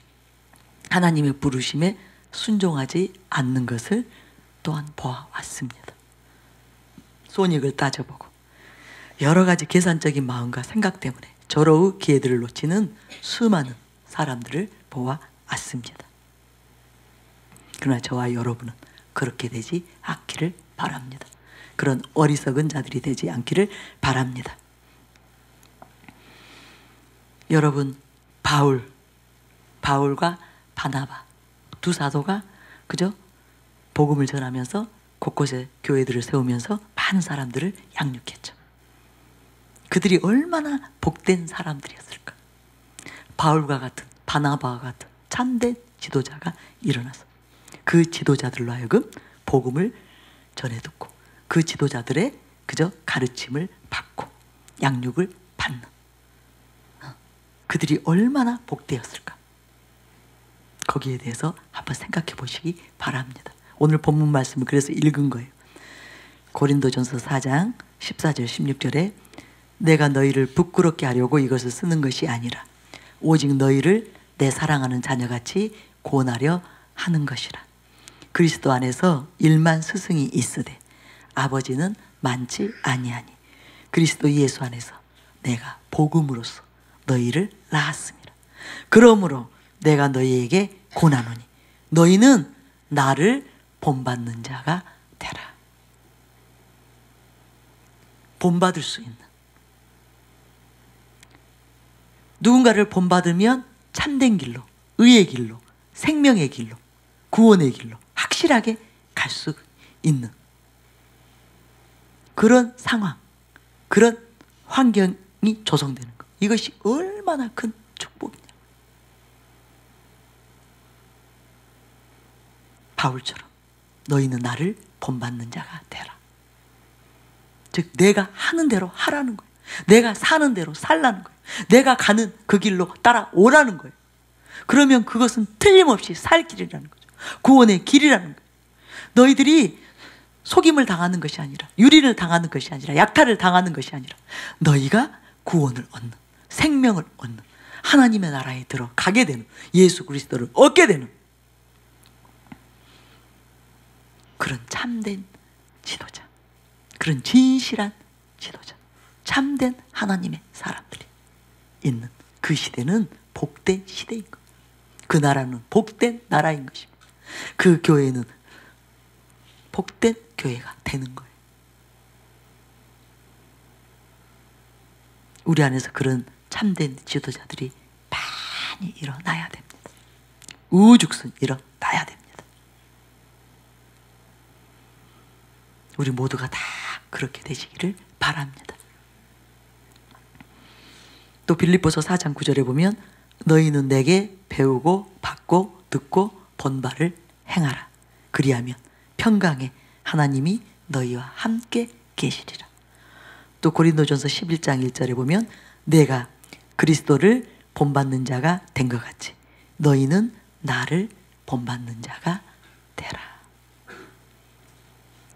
하나님의 부르심에 순종하지 않는 것을 또한 보아왔습니다. 손익을 따져보고 여러 가지 계산적인 마음과 생각 때문에 저러의 기회들을 놓치는 수많은 사람들을 보아왔습니다. 그러나 저와 여러분은 그렇게 되지 않기를 바랍니다. 그런 어리석은 자들이 되지 않기를 바랍니다. 여러분, 바울과 바나바 두 사도가 그죠? 복음을 전하면서 곳곳에 교회들을 세우면서 많은 사람들을 양육했죠. 그들이 얼마나 복된 사람들이었을까. 바울과 같은, 바나바와 같은 참된 지도자가 일어나서 그 지도자들로 하여금 복음을 전해 듣고 그 지도자들의 그저 가르침을 받고 양육을 받는, 그들이 얼마나 복되었을까. 거기에 대해서 한번 생각해 보시기 바랍니다. 오늘 본문 말씀을 그래서 읽은 거예요. 고린도전서 4장 14절 16절에 내가 너희를 부끄럽게 하려고 이것을 쓰는 것이 아니라 오직 너희를 내 사랑하는 자녀같이 고나려 하는 것이라. 그리스도 안에서 1만 스승이 있으되 아버지는 많지 아니하니 그리스도 예수 안에서 내가 복음으로써 너희를 낳았습니다. 그러므로 내가 너희에게 고나노니 너희는 나를 본받는 자가 되라. 본받을 수 있는, 누군가를 본받으면 참된 길로, 의의 길로, 생명의 길로, 구원의 길로 확실하게 갈 수 있는 그런 상황, 그런 환경이 조성되는 것. 이것이 얼마나 큰 축복이냐. 바울처럼 너희는 나를 본받는 자가 되라. 즉 내가 하는 대로 하라는 거예요. 내가 사는 대로 살라는 거예요. 내가 가는 그 길로 따라오라는 거예요. 그러면 그것은 틀림없이 살 길이라는 거죠. 구원의 길이라는 거예요. 너희들이 속임을 당하는 것이 아니라, 유린을 당하는 것이 아니라, 약탈을 당하는 것이 아니라 너희가 구원을 얻는, 생명을 얻는, 하나님의 나라에 들어가게 되는, 예수 그리스도를 얻게 되는 그런 참된 지도자, 그런 진실한 지도자, 참된 하나님의 사람들이 있는 그 시대는 복된 시대인 것. 그 나라는 복된 나라인 것입니다. 그 교회는 복된 교회가 되는 거예요. 우리 안에서 그런 참된 지도자들이 많이 일어나야 됩니다. 우죽순 일어나야 됩니다. 우리 모두가 다 그렇게 되시기를 바랍니다. 또 빌립보서 4장 9절에 보면 너희는 내게 배우고 받고 듣고 본 바를 행하라. 그리하면 평강에 하나님이 너희와 함께 계시리라. 또 고린도전서 11장 1절에 보면 내가 그리스도를 본받는 자가 된 것 같이 너희는 나를 본받는 자가 되라.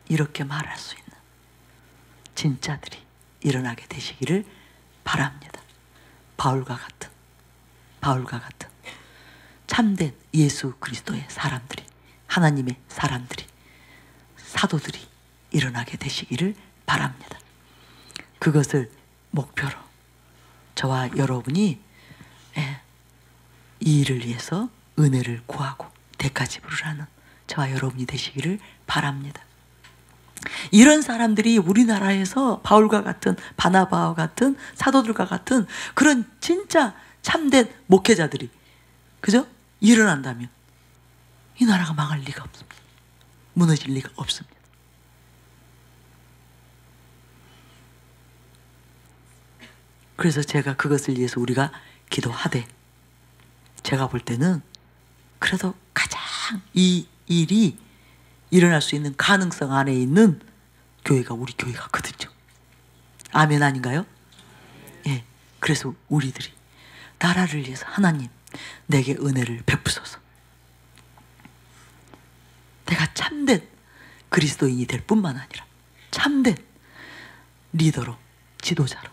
이렇게 말할 수 있는 진짜들이 일어나게 되시기를 바랍니다. 바울과 같은 참된 예수 그리스도의 사람들이, 하나님의 사람들이, 사도들이 일어나게 되시기를 바랍니다. 그것을 목표로 저와 여러분이 이 일을 위해서 은혜를 구하고 대가지불을 하는 저와 여러분이 되시기를 바랍니다. 이런 사람들이 우리나라에서 바울과 같은, 바나바와 같은, 사도들과 같은 그런 진짜 참된 목회자들이, 그죠? 일어난다면 이 나라가 망할 리가 없습니다. 무너질 리가 없습니다. 그래서 제가 그것을 위해서 우리가 기도하되, 제가 볼 때는 그래도 가장 이 일이 일어날 수 있는 가능성 안에 있는 교회가 우리 교회 같거든요. 아멘 아닌가요? 예. 그래서 우리들이 나라를 위해서 하나님 내게 은혜를 베푸소서. 내가 참된 그리스도인이 될 뿐만 아니라 참된 리더로, 지도자로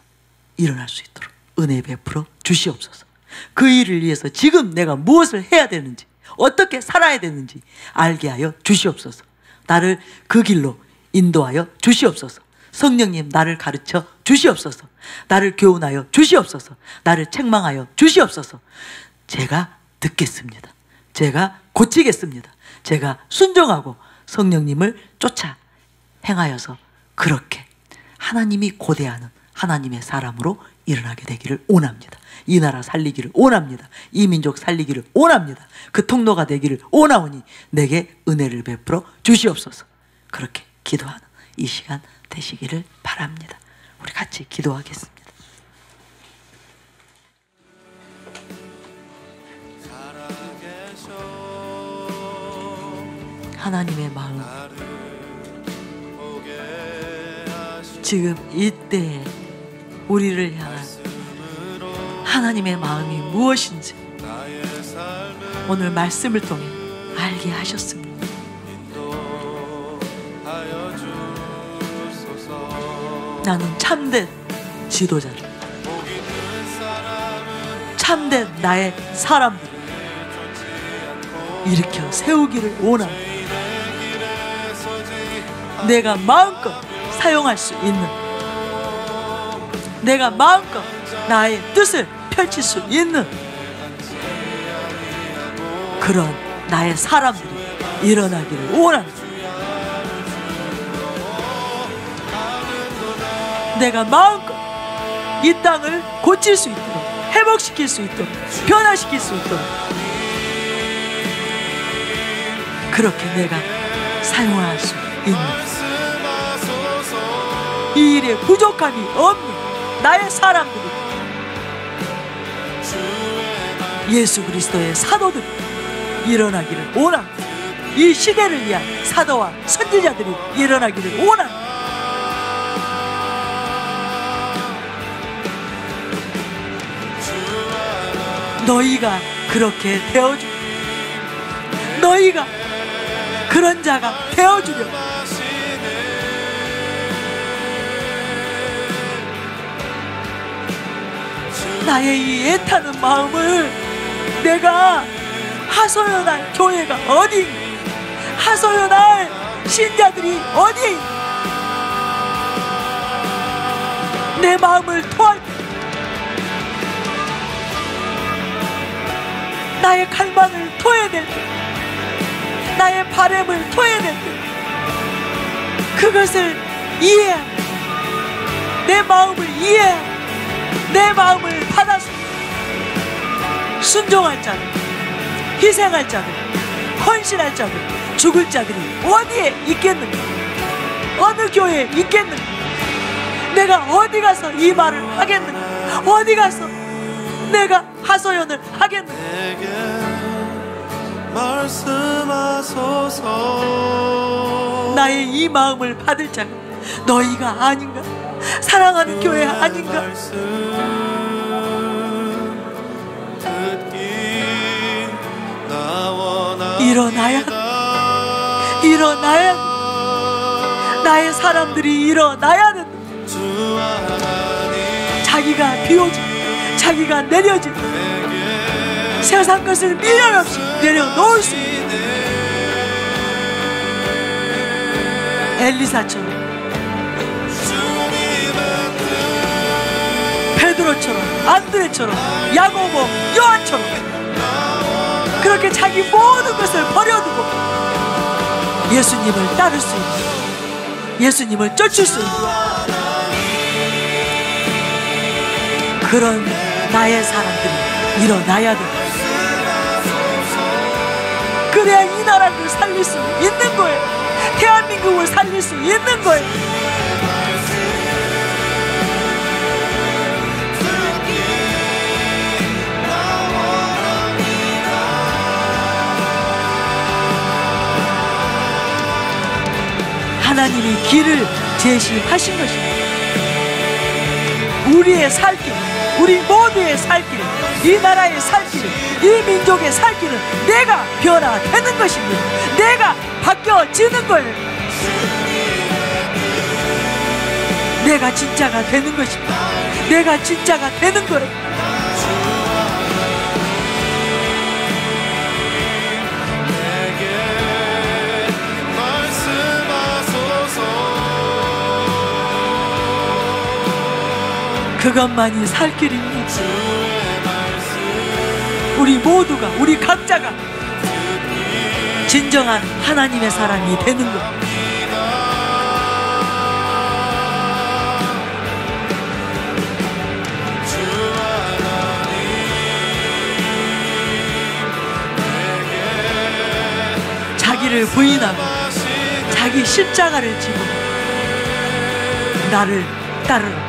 일어날 수 있도록 은혜 베풀어 주시옵소서. 그 일을 위해서 지금 내가 무엇을 해야 되는지, 어떻게 살아야 되는지 알게 하여 주시옵소서. 나를 그 길로 인도하여 주시옵소서. 성령님 나를 가르쳐 주시옵소서. 나를 교훈하여 주시옵소서. 나를 책망하여 주시옵소서. 제가 듣겠습니다. 제가 고치겠습니다. 제가 순종하고 성령님을 쫓아 행하여서 그렇게 하나님이 고대하는 하나님의 사람으로 일어나게 되기를 원합니다. 이 나라 살리기를 원합니다. 이 민족 살리기를 원합니다. 그 통로가 되기를 원하오니 내게 은혜를 베풀어 주시옵소서. 그렇게 기도하는 이 시간 되시기를 바랍니다. 우리 같이 기도하겠습니다. 하나님의 마음, 지금 이때에 우리를 향한 하나님의 마음이 무엇인지 오늘 말씀을 통해 알게 하셨습니다. 나는 참된 지도자를, 참된 나의 사람들을 일으켜 세우기를 원합니다. 내가 마음껏 사용할 수 있는, 내가 마음껏 나의 뜻을 펼칠 수 있는 그런 나의 사람들이 일어나기를 원합니다. 내가 마음껏 이 땅을 고칠 수 있도록, 회복시킬 수 있도록, 변화시킬 수 있도록 그렇게 내가 사용할 수 있는, 이 일에 부족함이 없는 나의 사람들이, 예수 그리스도의 사도들이 일어나기를 원합니다. 이 시대를 위한 사도와 선지자들이 일어나기를 원합니다. 너희가 그렇게 되어주려, 너희가 그런 자가 되어주려. 나의 이 애타는 마음을 내가 하소연할 교회가 어디, 하소연할 신자들이 어디, 내 마음을 토할 때, 나의 갈망을 토해낼 때, 나의 바람을 토해낼 때 그것을 이해하고 내 마음을 이해하고 내 마음을 받아서 순종할 자들, 희생할 자들, 헌신할 자들, 죽을 자들이 어디에 있겠는가? 어느 교회에 있겠는가? 내가 어디 가서 이 말을 하겠는가? 어디 가서 내가 하소연을 하겠는가? 내게 말씀하소서. 나의 이 마음을 받을 자가 너희가 아닌가? 사랑하는 교회 아닌가? 일어나야 한다. 일어나야 한다. 나의 사람들이 일어나야 된다. 자기가 비워진, 자기가 내려진 세상 것을 미련 없이 내려놓을 수 있는 엘리사처럼, 베드로처럼, 안드레처럼, 야고보, 요한처럼 그렇게 자기 모든 것을 버려두고 예수님을 따를 수 있는, 예수님을 쫓을 수 있는 그런 나의 사람들이 일어나야 된다. 그래야 이 나라를 살릴 수 있는 거예요. 대한민국을 살릴 수 있는 거예요. 하나님이 길을 제시하신 것입니다. 우리의 살 길, 우리 모두의 살 길, 이 나라의 살 길, 이 민족의 살 길은 내가 변화되는 것입니다. 내가 바뀌어지는 거예요. 내가 진짜가 되는 것입니다. 내가 진짜가 되는 거예요. 그것만이 살 길입니다. 우리 모두가, 우리 각자가 진정한 하나님의 사람이 되는 것. 자기를 부인하고 자기 십자가를 지고 나를 따르라.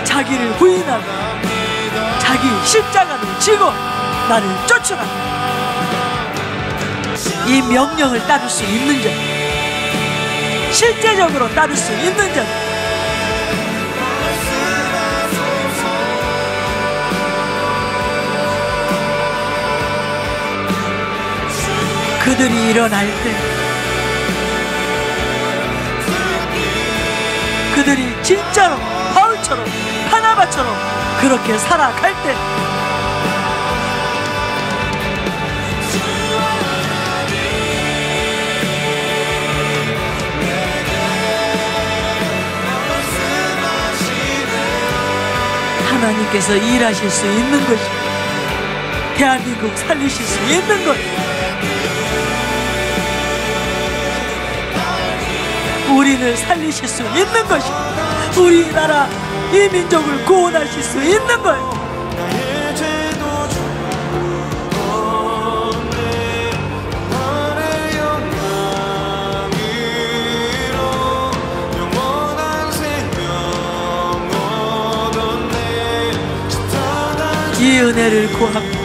자기를 부인하고 자기 십자가를 지고 나를 쫓으라. 이 명령을 따를 수 있는 자, 실제적으로 따를 수 있는 자, 그들이 일어날 때, 그들이 진짜로 바울처럼 바나바처럼 그렇게 살아갈 때 하나님께서 일하실 수 있는 것입니다. 대한민국 살리실 수 있는 것, 우리를 살리실 수 있는 것입니다. 우리나라 이 민족을 구원하실 수 있는 거예요. 이 은혜를 구합니다.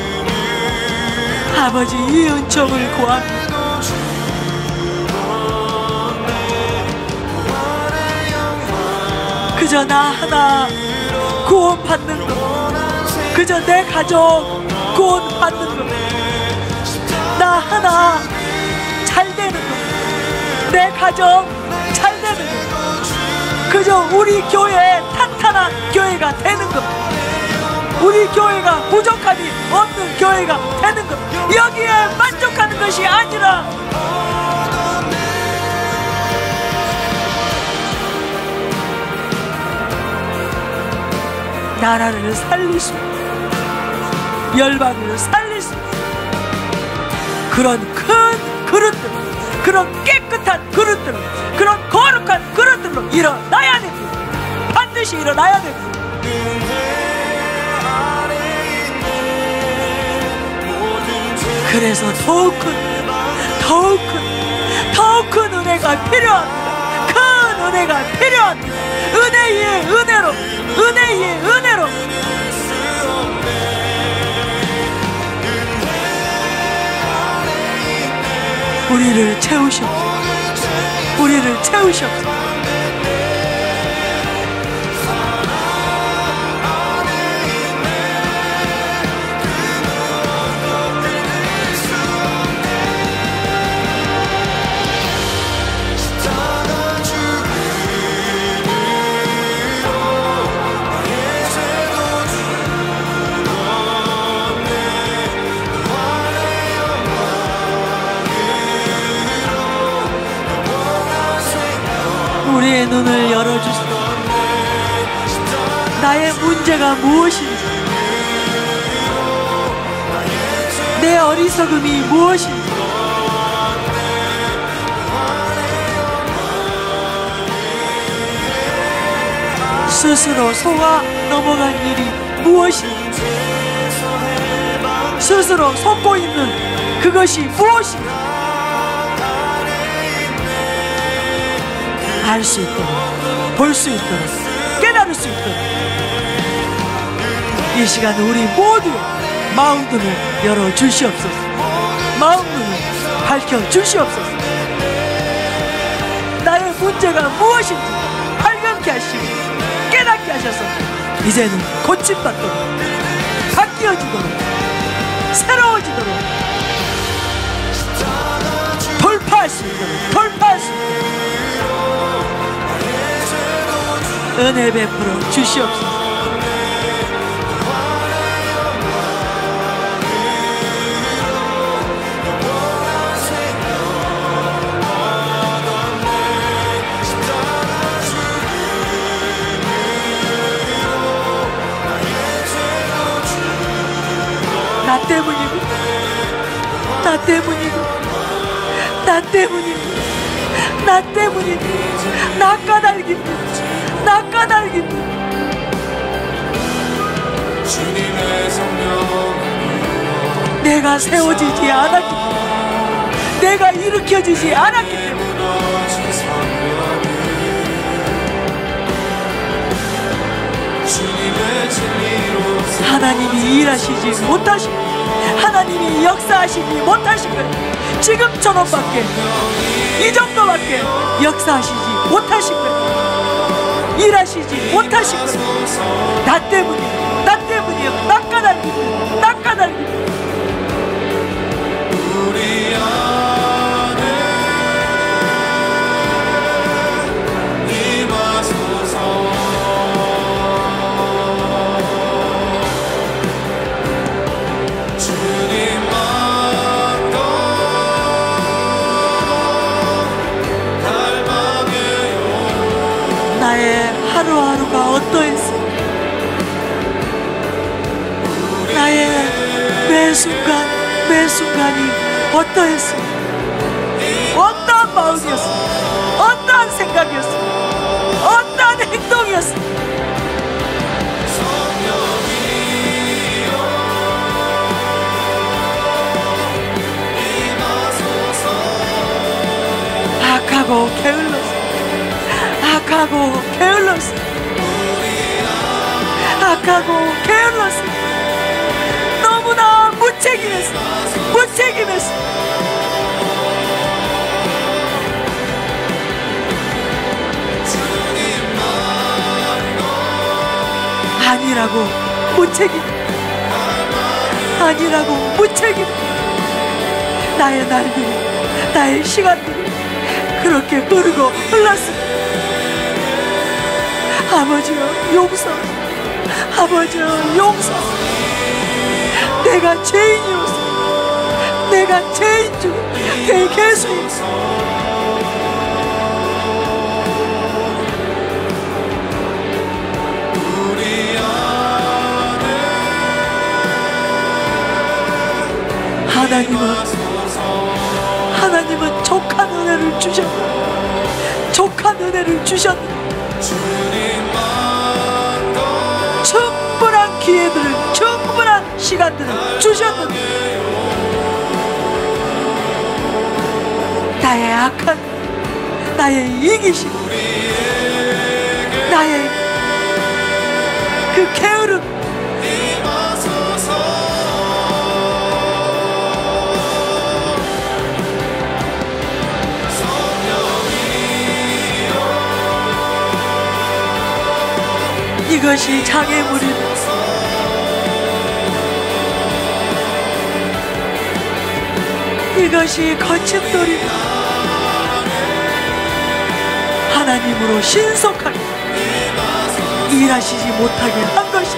아버지, 이 은총을 구합니다. 그저 나 하나 구원받는 것, 그저 내 가족 구원받는 것, 나 하나 잘 되는 것, 내 가족 잘 되는 것, 그저 우리 교회 탄탄한 교회가 되는 것, 우리 교회가 부족함이 없는 교회가 되는 것, 여기에 만족하는 것이 아니라 나라를 살리시고 열방을 살리시고 그런 큰 그릇들, 그런 깨끗한 그릇들, 그런 거룩한 그릇들로 일어나야 됩니다. 반드시 일어나야 됩니다. 그래서 더욱 큰 은혜가 필요합니다. 큰 은혜가 필요합니다. 은혜 위에 은혜로, 은혜 위에 은혜로. 우리를 채우시옵소서. 우리를 채우시옵소서. 우리의 눈을 열어주시오. 나의 문제가 무엇인지, 내 어리석음이 무엇인지, 스스로 속아 넘어간 일이 무엇인지, 스스로 속고 있는 그것이 무엇인지 알 수 있도록, 볼 수 있도록, 깨달을 수 있도록 이 시간 우리 모두 마음눈을 열어주시옵소서. 마음눈을 밝혀주시옵소서. 나의 문제가 무엇인지 발견케 하시고 깨닫게 하셔서 이제는 고침받도록, 바뀌어지도록, 새로워지도록, 돌파할 수 있도록, 돌파할 수 있도록 은혜 베풀어 주시옵소서. 나 때문이고, 나 때문이고, 나 때문이고, 나 때문이고, 나 까닭입니다. 나 까닭입니다. 내가 세워지지 않았기 때문에, 내가 일으켜지지 않았기 때문에, 하나님이 일하시지 못하신, 하나님이 역사하시지 못하신 거예요. 지금 저놈밖에, 이 정도밖에 역사하시지 못하신 거예요. 일하시지 못하신 거예요. 나 때문이에요. 나 때문이에요. 나 까닭입니다. 나 까닭입니다. 우리 안에 임하소서. 주님만 더 닮아게요. 나의 하루하루가 어떠했어? 나의 매순간이 어떠했어? 어떠한 마음이었어? 어떠한 생각이었어? 어떠한 행동이었어? 악하고 게을렀어. 악하고 게을렀어. 악하고 게을렀어. 너무나 무책임했어. 무책임했어. 아니라고 무책임. 아니라고 무책임. 나의 날들이, 나의 시간들이 그렇게 흐르고 흘렀습니다. 아버지여 용서, 아버지여 용서. 내가 죄인이로서, 내가 죄인 중 대개수이로서 하나님은 족한 은혜를 주셨고, 족한 은혜를 은혜를 주셨는데, 충분한 기회들을, 충분한 시간들을 주셨는데, 나의 악한, 나의 이기심, 나의 그 게으름, 이것이 장애물입니다. 이것이 거침돌입니다. 하나님으로 신속하게 일하시지 못하게 한 것이,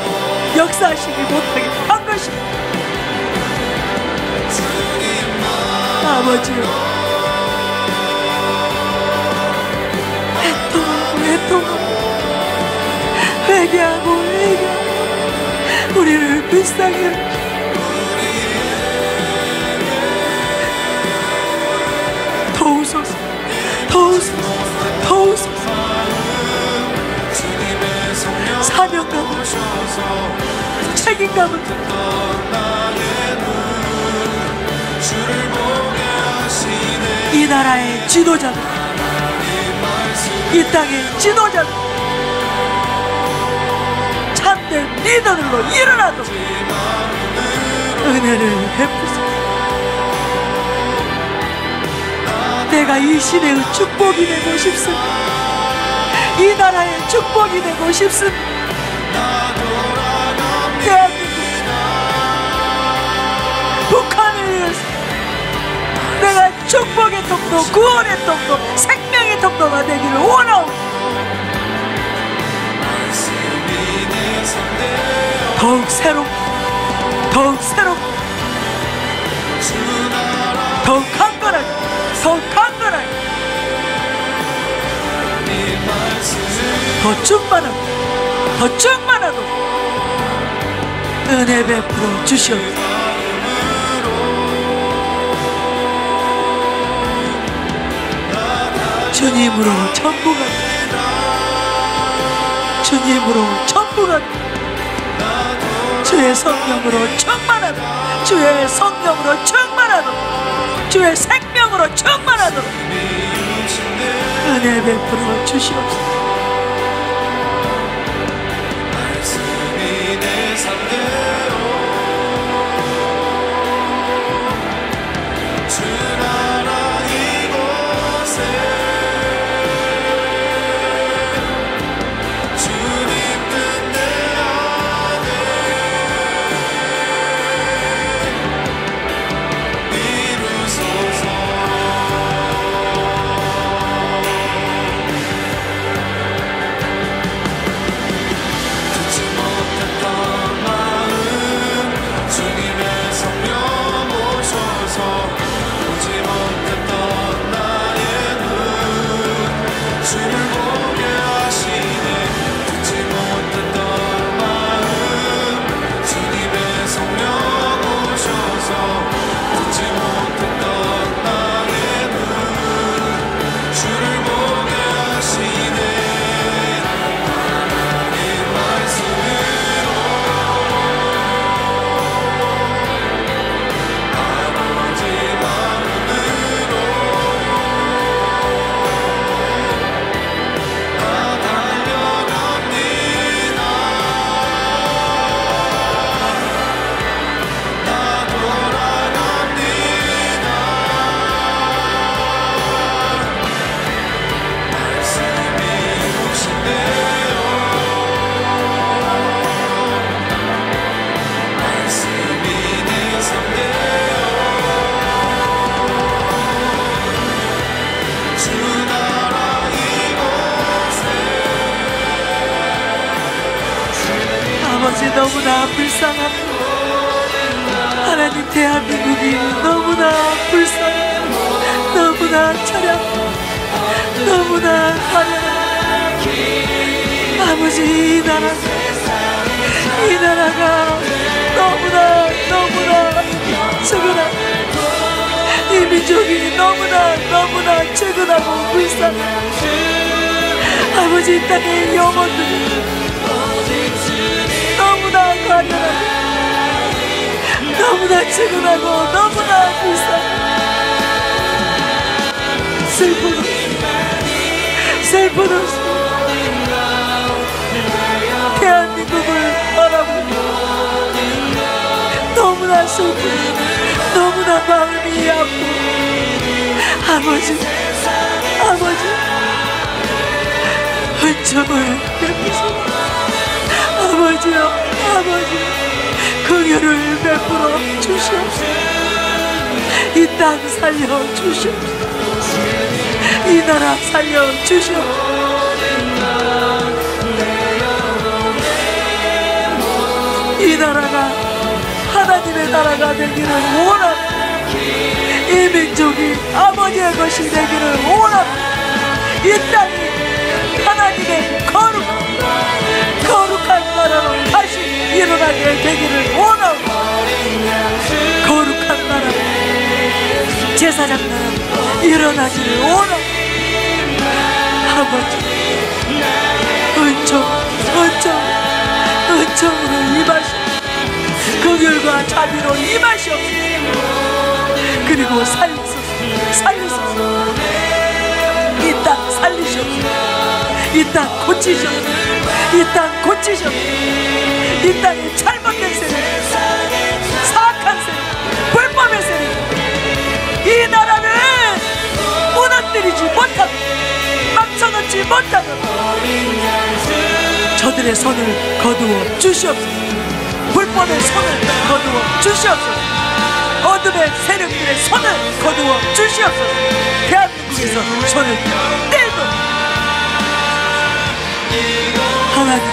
역사하시지 못하게 한 것이, 아버지요, 애통하고 회개하고 우리를 불쌍히 도우소서, 도우소서, 도우소서. 사명감을, 책임감을, 이 나라의 지도자들, 이 땅의 지도자들, 참된 리더들로 일어나도록 은혜를 베푸소서. 내가 이 시대의 축복이 되고 싶습니다. 이 나라의 축복이 되고 싶습니다. 대한민국, 북한을 위해서 내가 축복의 통로, 구원의 통로, 생명의 통로가 되기를 원하옵니다. 더욱 새롭고, 더욱 새롭고, 더욱 강건하게, 더욱 강건하게, 더 충만하고, 더 충만하고 은혜 베풀어 주시옵소서. 주님으로 전부가, 주님으로 전부가, 주의 성령으로 충만하도록, 주의 성령으로 충만하도록, 주의 생명으로 충만하도록 은혜 베풀어 주시옵소서. 너무나 불쌍합니다. 하나님, 대한민국이 너무나 불쌍합니다. 너무나 차량합니다. 너무나 가련합니다. 아버지, 이 나라가 너무나 측은합니다. 이 민족이 너무나 측은하고 불쌍합니다. 아버지, 이 땅의 영혼들이 너무나 가련하고 너무나 지근하고 너무나 불쌍하고 슬픈 웃음 대한민국을 바라보며 너무나 슬프고 너무나 마음이 아프고 아버지 은총을 베푸소서. 아버지 긍휼을 베풀어 주시옵소서. 이 땅 살려 주시옵소서. 이 나라 살려 주시옵소서. 이 나라가 하나님의 나라가 되기를 원합니다. 이 민족이 아버지의 것이 되기를 원합니다. 이 땅이 하나님의 거룩한 나라로 다시 일어나게 되기를 원합니다. 거룩한 나라, 제사장 나라 일어나기를 원합니다. 아버지, 은총으로 임하시옵소서. 긍휼과 자비로 임하시옵소서. 그리고 살리소서. 이 땅 살리시옵소서. 이 땅 고치시옵소서. 이 땅의 잘못된 세력, 사악한 세력, 불법의 세력, 이 나라를 무너뜨리지 못하고 망쳐놓지 못하고 저들의 손을 거두어 주시옵소서. 불법의 손을 거두어 주시옵소서. 어둠의 세력들의 손을 거두어 주시옵소서. 대한민국에서 손을 떼고 하나님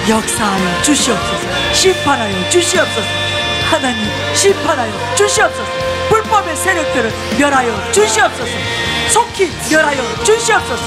역사하여 주시옵소서. 심판하여 주시옵소서. 하나님 심판하여 주시옵소서. 불법의 세력들을 멸하여 주시옵소서. 속히 멸하여 주시옵소서.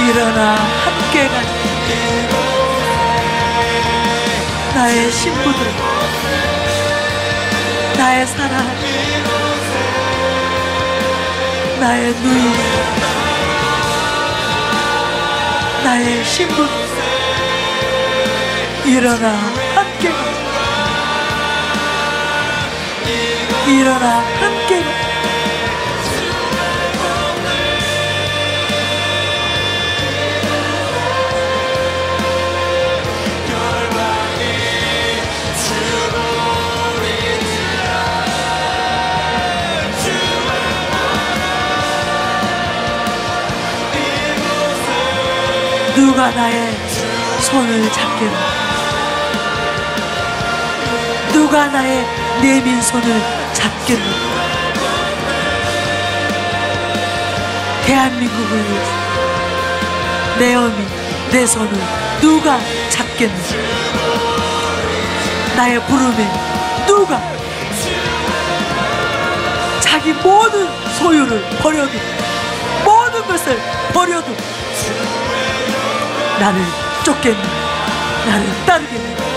일어나 함께 가자. 나의 신부들, 나의 사랑, 나의 누이, 나의 신부들, 일어나 함께 가자. 일어나 함께 가자. 누가 나의 손을 잡겠노? 누가 나의 내민 손을 잡겠노? 대한민국을 위해서 내 어미, 내 손을 누가 잡겠노? 나의 부름에 누가 자기 모든 소유를 버려도, 모든 것을 버려도 나를 쫓겠노? 나를 따르겠노?